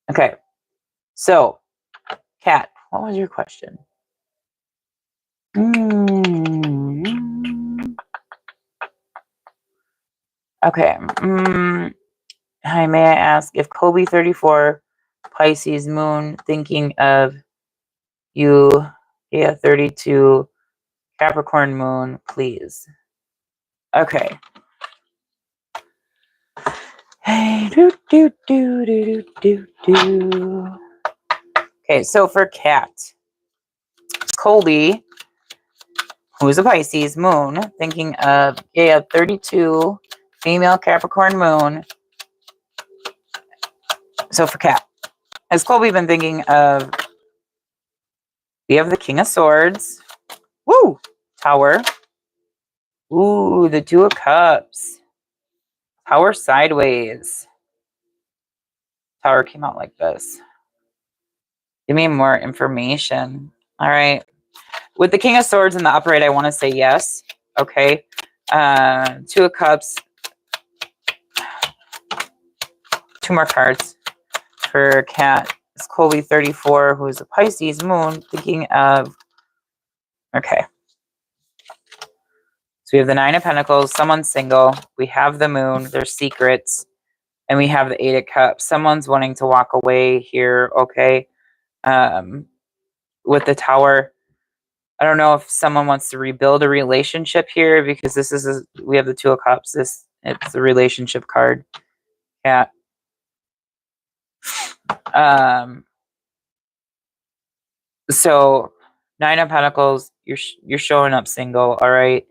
Okay, so Kat, what was your question? Okay. Hi, may I ask if Kobe 34 Pisces moon thinking of you? Yeah, 32 Capricorn moon, please. Okay. Hey, Okay, so for Kat, Colby, who's a Pisces moon, thinking of 32 female Capricorn moon. So for Kat, has Colby been thinking of? We have the King of Swords. Woo! Tower. Ooh, the Two of Cups. Tower sideways. Tower came out like this. Give me more information. All right. With the King of Swords in the upright, I want to say yes. Okay. Two of Cups. Two more cards for Kat. It's Colby 34, who is a Pisces moon, thinking of. Okay. So we have the Nine of Pentacles. Someone's single. We have the moon. There's secrets. And we have the Eight of Cups. Someone's wanting to walk away here. Okay. With the Tower. I don't know if someone wants to rebuild a relationship here, because this is we have the Two of Cups. It's the relationship card. Yeah. So 9 of Pentacles, you're showing up single, all right?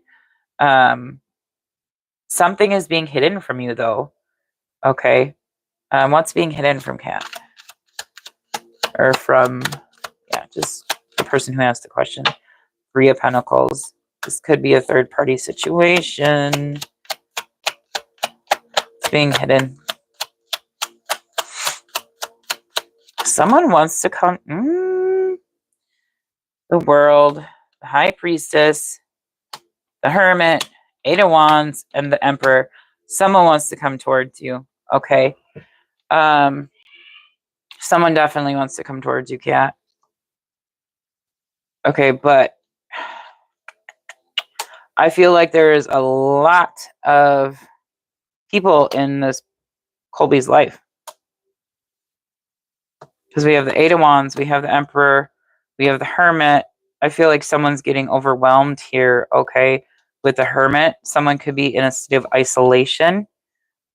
Something is being hidden from you, though. Okay. What's being hidden from Kat? Or from, yeah, just the person who asked the question. 3 of Pentacles. This could be a third-party situation. It's being hidden. Someone wants to come. The World, the High Priestess, the Hermit, 8 of Wands, and the Emperor. Someone wants to come towards you. Okay. Someone definitely wants to come towards you, Kat. Okay, but I feel like there is a lot of people in this Colby's life. Because we have the 8 of Wands, we have the Emperor, we have the Hermit. I feel like someone's getting overwhelmed here, okay? With the Hermit, someone could be in a state of isolation,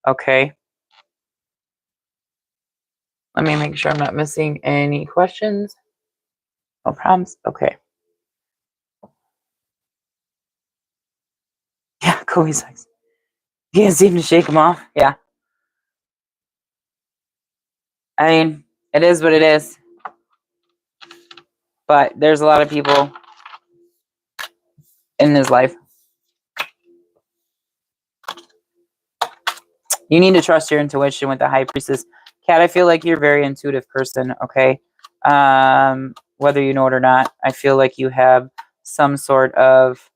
okay? Let me make sure I'm not missing any questions. No problems. Okay. Yeah, Kobe's like, you can't seem to shake them off. Yeah. I mean, it is what it is. But there's a lot of people in his life. You need to trust your intuition with the High Priestess. Kat, I feel like you're a very intuitive person, okay? Whether you know it or not, I feel like you have some sort of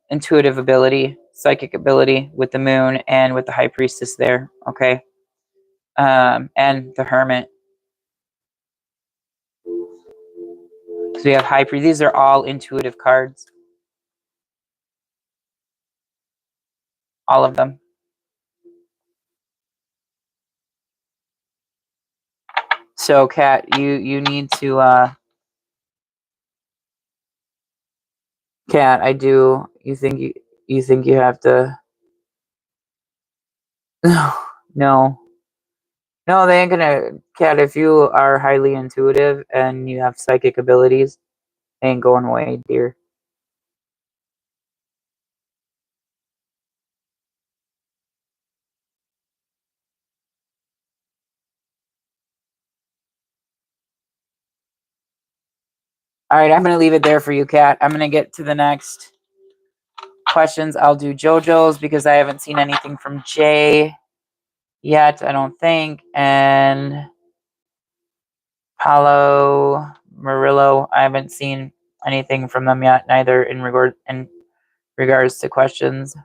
intuitive ability, psychic ability with the Moon and with the High Priestess there, okay? And the Hermit. So we have High Priest. These are all intuitive cards. All of them. So, Kat, you need to Kat, I do. You think you have to? No, no, they ain't gonna. Kat, if you are highly intuitive and you have psychic abilities, they ain't going away, dear. All right, I'm gonna leave it there for you, Kat. I'm gonna get to the next questions. I'll do JoJo's because I haven't seen anything from Jay yet, I don't think, and Paulo Murillo. I haven't seen anything from them yet, neither in regards to questions.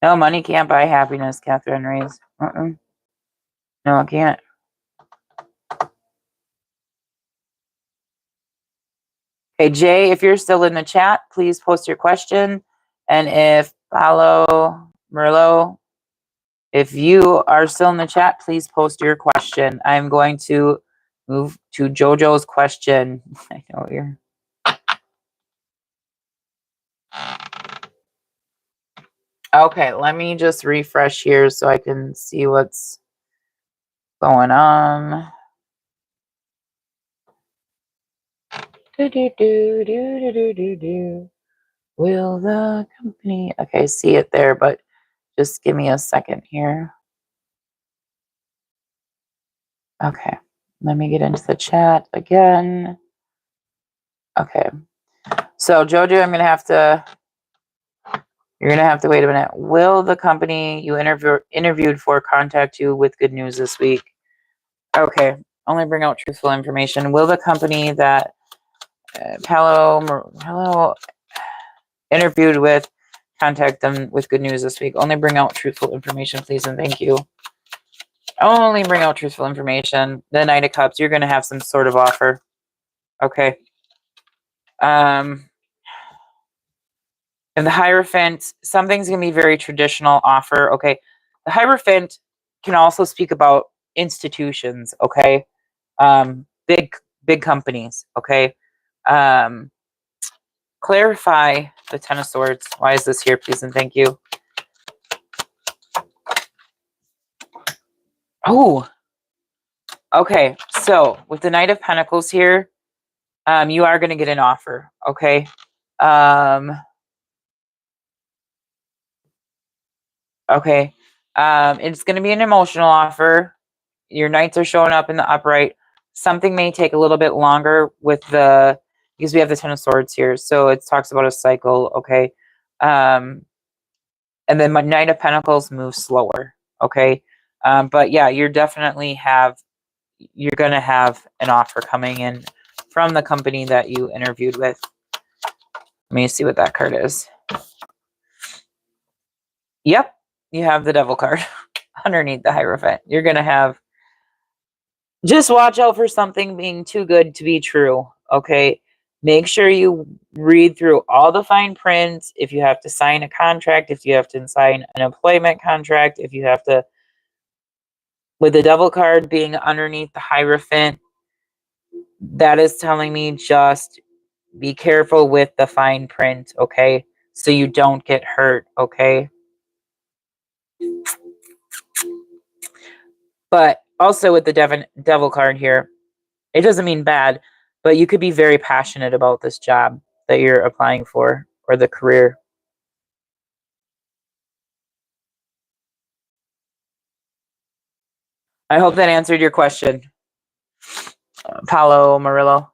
No, money can't buy happiness, Catherine Reeves. No, it can't. Hey, Jay, if you're still in the chat, please post your question. And if Paulo Merlot, if you are still in the chat, please post your question. I'm going to move to JoJo's question. I know you're... Okay, let me just refresh here so I can see what's going on. Will the company... Okay, see it there, but just give me a second here. Okay, let me get into the chat again. Okay, so Jojo, you're gonna have to wait a minute. Will the company you interviewed for contact you with good news this week? Okay, only bring out truthful information. Will the company that Hello interviewed with contact them with good news this week? Only bring out truthful information, please, and thank you. Only bring out truthful information. The Knight of Cups, you're going to have some sort of offer. Okay. And the Hierophant, something's going to be very traditional offer. Okay. The Hierophant, can also speak about institutions, okay? Big companies, okay? Clarify the Ten of Swords. Why is this here, please and thank you? Oh, okay. So with the Knight of Pentacles here, you are going to get an offer, okay? Okay. It's going to be an emotional offer. Your knights are showing up in the upright. Something may take a little bit longer with the, because we have the Ten of Swords here. So it talks about a cycle, okay? And then my Knight of Pentacles moves slower, okay? But yeah, you're going to have an offer coming in from the company that you interviewed with. Let me see what that card is. Yep, you have the Devil card underneath the Hierophant. You're going to have, just watch out for something being too good to be true, okay? Make sure you read through all the fine print. If you have to sign a contract, if you have to sign an employment contract, if you have to, with the Devil card being underneath the Hierophant, that is telling me just be careful with the fine print, okay? So you don't get hurt, okay? But also with the Devil card here, it doesn't mean bad, but you could be very passionate about this job that you're applying for or the career. I hope that answered your question, Paolo Murillo.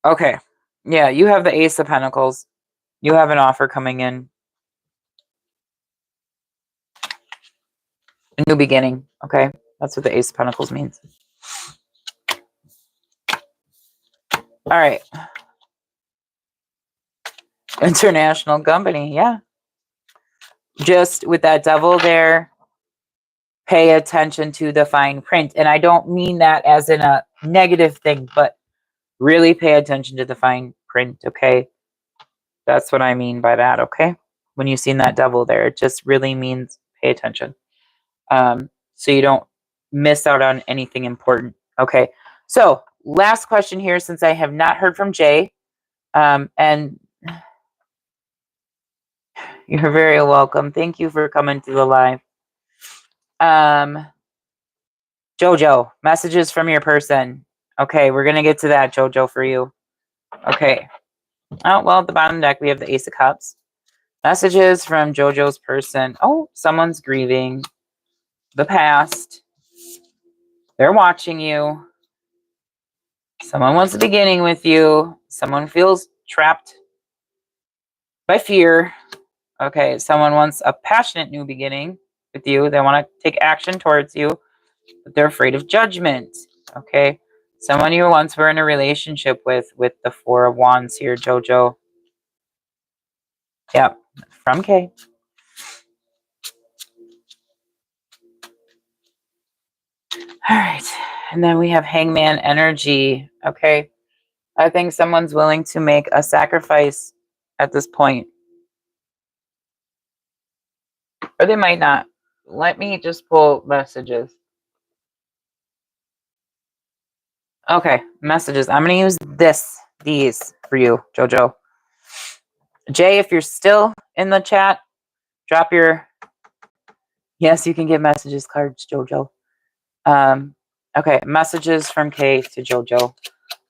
Okay. Yeah, you have the Ace of Pentacles. You have an offer coming in. A new beginning. Okay. That's what the Ace of Pentacles means. All right. International company. Yeah. Just with that Devil there, pay attention to the fine print. And I don't mean that as in a negative thing, but really pay attention to the fine print, okay? That's what I mean by that, okay? When you've seen that Devil there, it just really means pay attention. So you don't miss out on anything important, okay? So last question here, since I have not heard from Jay. And you're very welcome. Thank you for coming to the live. Jojo, messages from your person. Okay, we're going to get to that, Jojo, for you. Okay. Oh, well, at the bottom deck, we have the Ace of Cups. Messages from Jojo's person. Oh, someone's grieving the past. They're watching you. Someone wants a beginning with you. Someone feels trapped by fear. Okay, someone wants a passionate new beginning with you. They want to take action towards you, but they're afraid of judgment. Okay, someone you once were in a relationship with the Four of Wands here, Jojo. Yep, from Kay. All right, and then we have Hangman energy. Okay, I think someone's willing to make a sacrifice at this point. Or they might not. Let me just pull messages. Okay, messages. I'm going to use these for you, Jojo. Jay, if you're still in the chat, drop your... Yes, you can get messages cards, Jojo. Okay, messages from Kay to Jojo.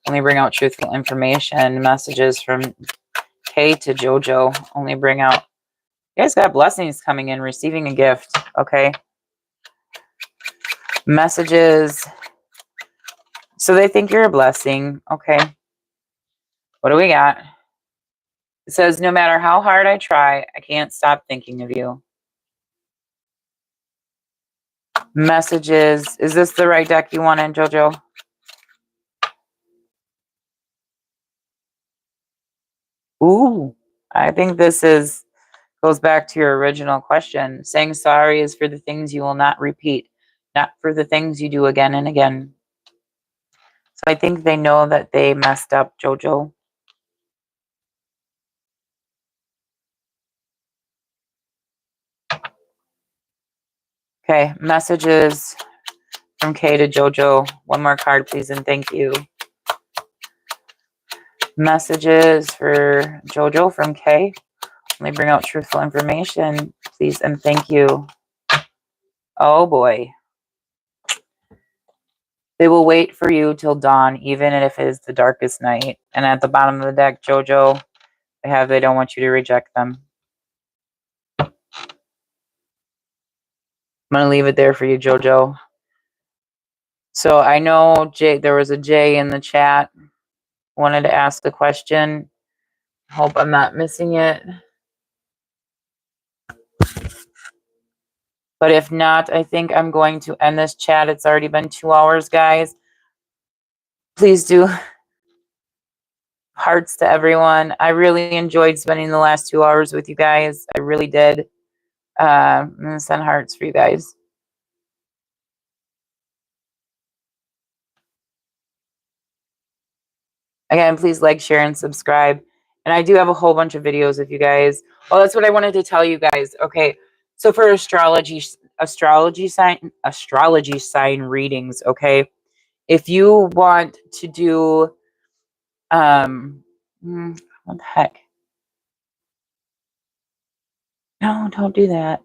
Only bring out truthful information. Messages from Kay to Jojo. Only bring out... You guys got blessings coming in, receiving a gift, okay? Messages. So they think you're a blessing, okay? What do we got? It says, no matter how hard I try, I can't stop thinking of you. Messages. Is this the right deck you wanted, Jojo? Ooh, I think this goes back to your original question. Saying sorry is for the things you will not repeat, not for the things you do again and again. So I think they know that they messed up, Jojo. Okay, messages from Kay to Jojo. One more card, please, and thank you. Messages for Jojo from Kay. Let me bring out truthful information, please, and thank you. Oh, boy. They will wait for you till dawn, even if it is the darkest night. And at the bottom of the deck, Jojo, they don't want you to reject them. I'm going to leave it there for you, Jojo. So I know Jay, there was a Jay in the chat. Wanted to ask a question. Hope I'm not missing it. But if not, I think I'm going to end this chat. It's already been 2 hours, guys. Please do hearts to everyone. I really enjoyed spending the last 2 hours with you guys. I really did. I'm going to send hearts for you guys. Again, please like, share, and subscribe. And I do have a whole bunch of videos if you guys. Oh, that's what I wanted to tell you guys. Okay, so for astrology sign readings. Okay, if you want to do, what the heck? No, don't do that.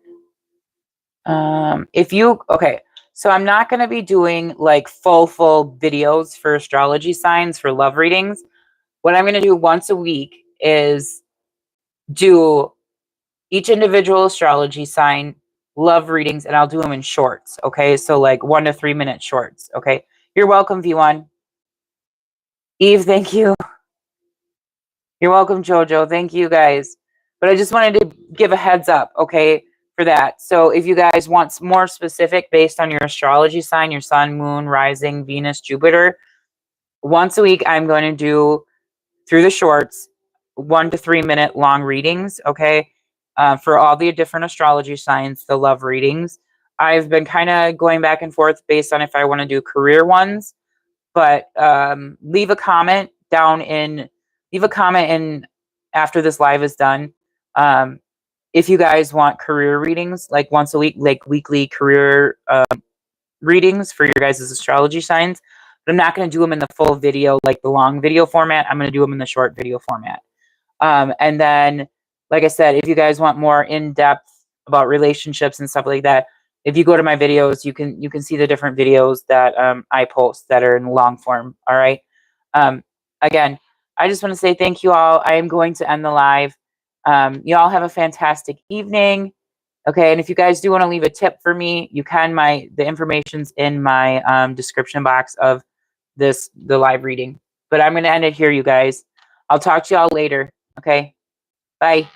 Okay, so I'm not going to be doing like full videos for astrology signs for love readings. What I'm going to do once a week is do each individual astrology sign love readings, and I'll do them in shorts. Okay, so like 1 to 3 minute shorts. Okay, you're welcome, V1. Eve, thank you. You're welcome, Jojo. Thank you, guys. But I just wanted to give a heads up, okay, for that. So if you guys want more specific based on your astrology sign, your sun, moon, rising, Venus, Jupiter, once a week I'm going to do through the shorts 1 to 3 minute long readings, okay, for all the different astrology signs, the love readings. I've been kind of going back and forth based on if I want to do career ones, but leave a comment in after this live is done. If you guys want career readings, like once a week, like weekly career readings for your guys' astrology signs. But I'm not going to do them in the full video, like the long video format. I'm going to do them in the short video format. And then, like I said, if you guys want more in-depth about relationships and stuff like that, if you go to my videos, you can see the different videos that I post that are in long form. All right. Again, I just want to say thank you all. I am going to end the live. You all have a fantastic evening. Okay, and if you guys do want to leave a tip for me, you can. The information's in my description box of the live reading. But I'm going to end it here, you guys. I'll talk to y'all later. Okay, bye.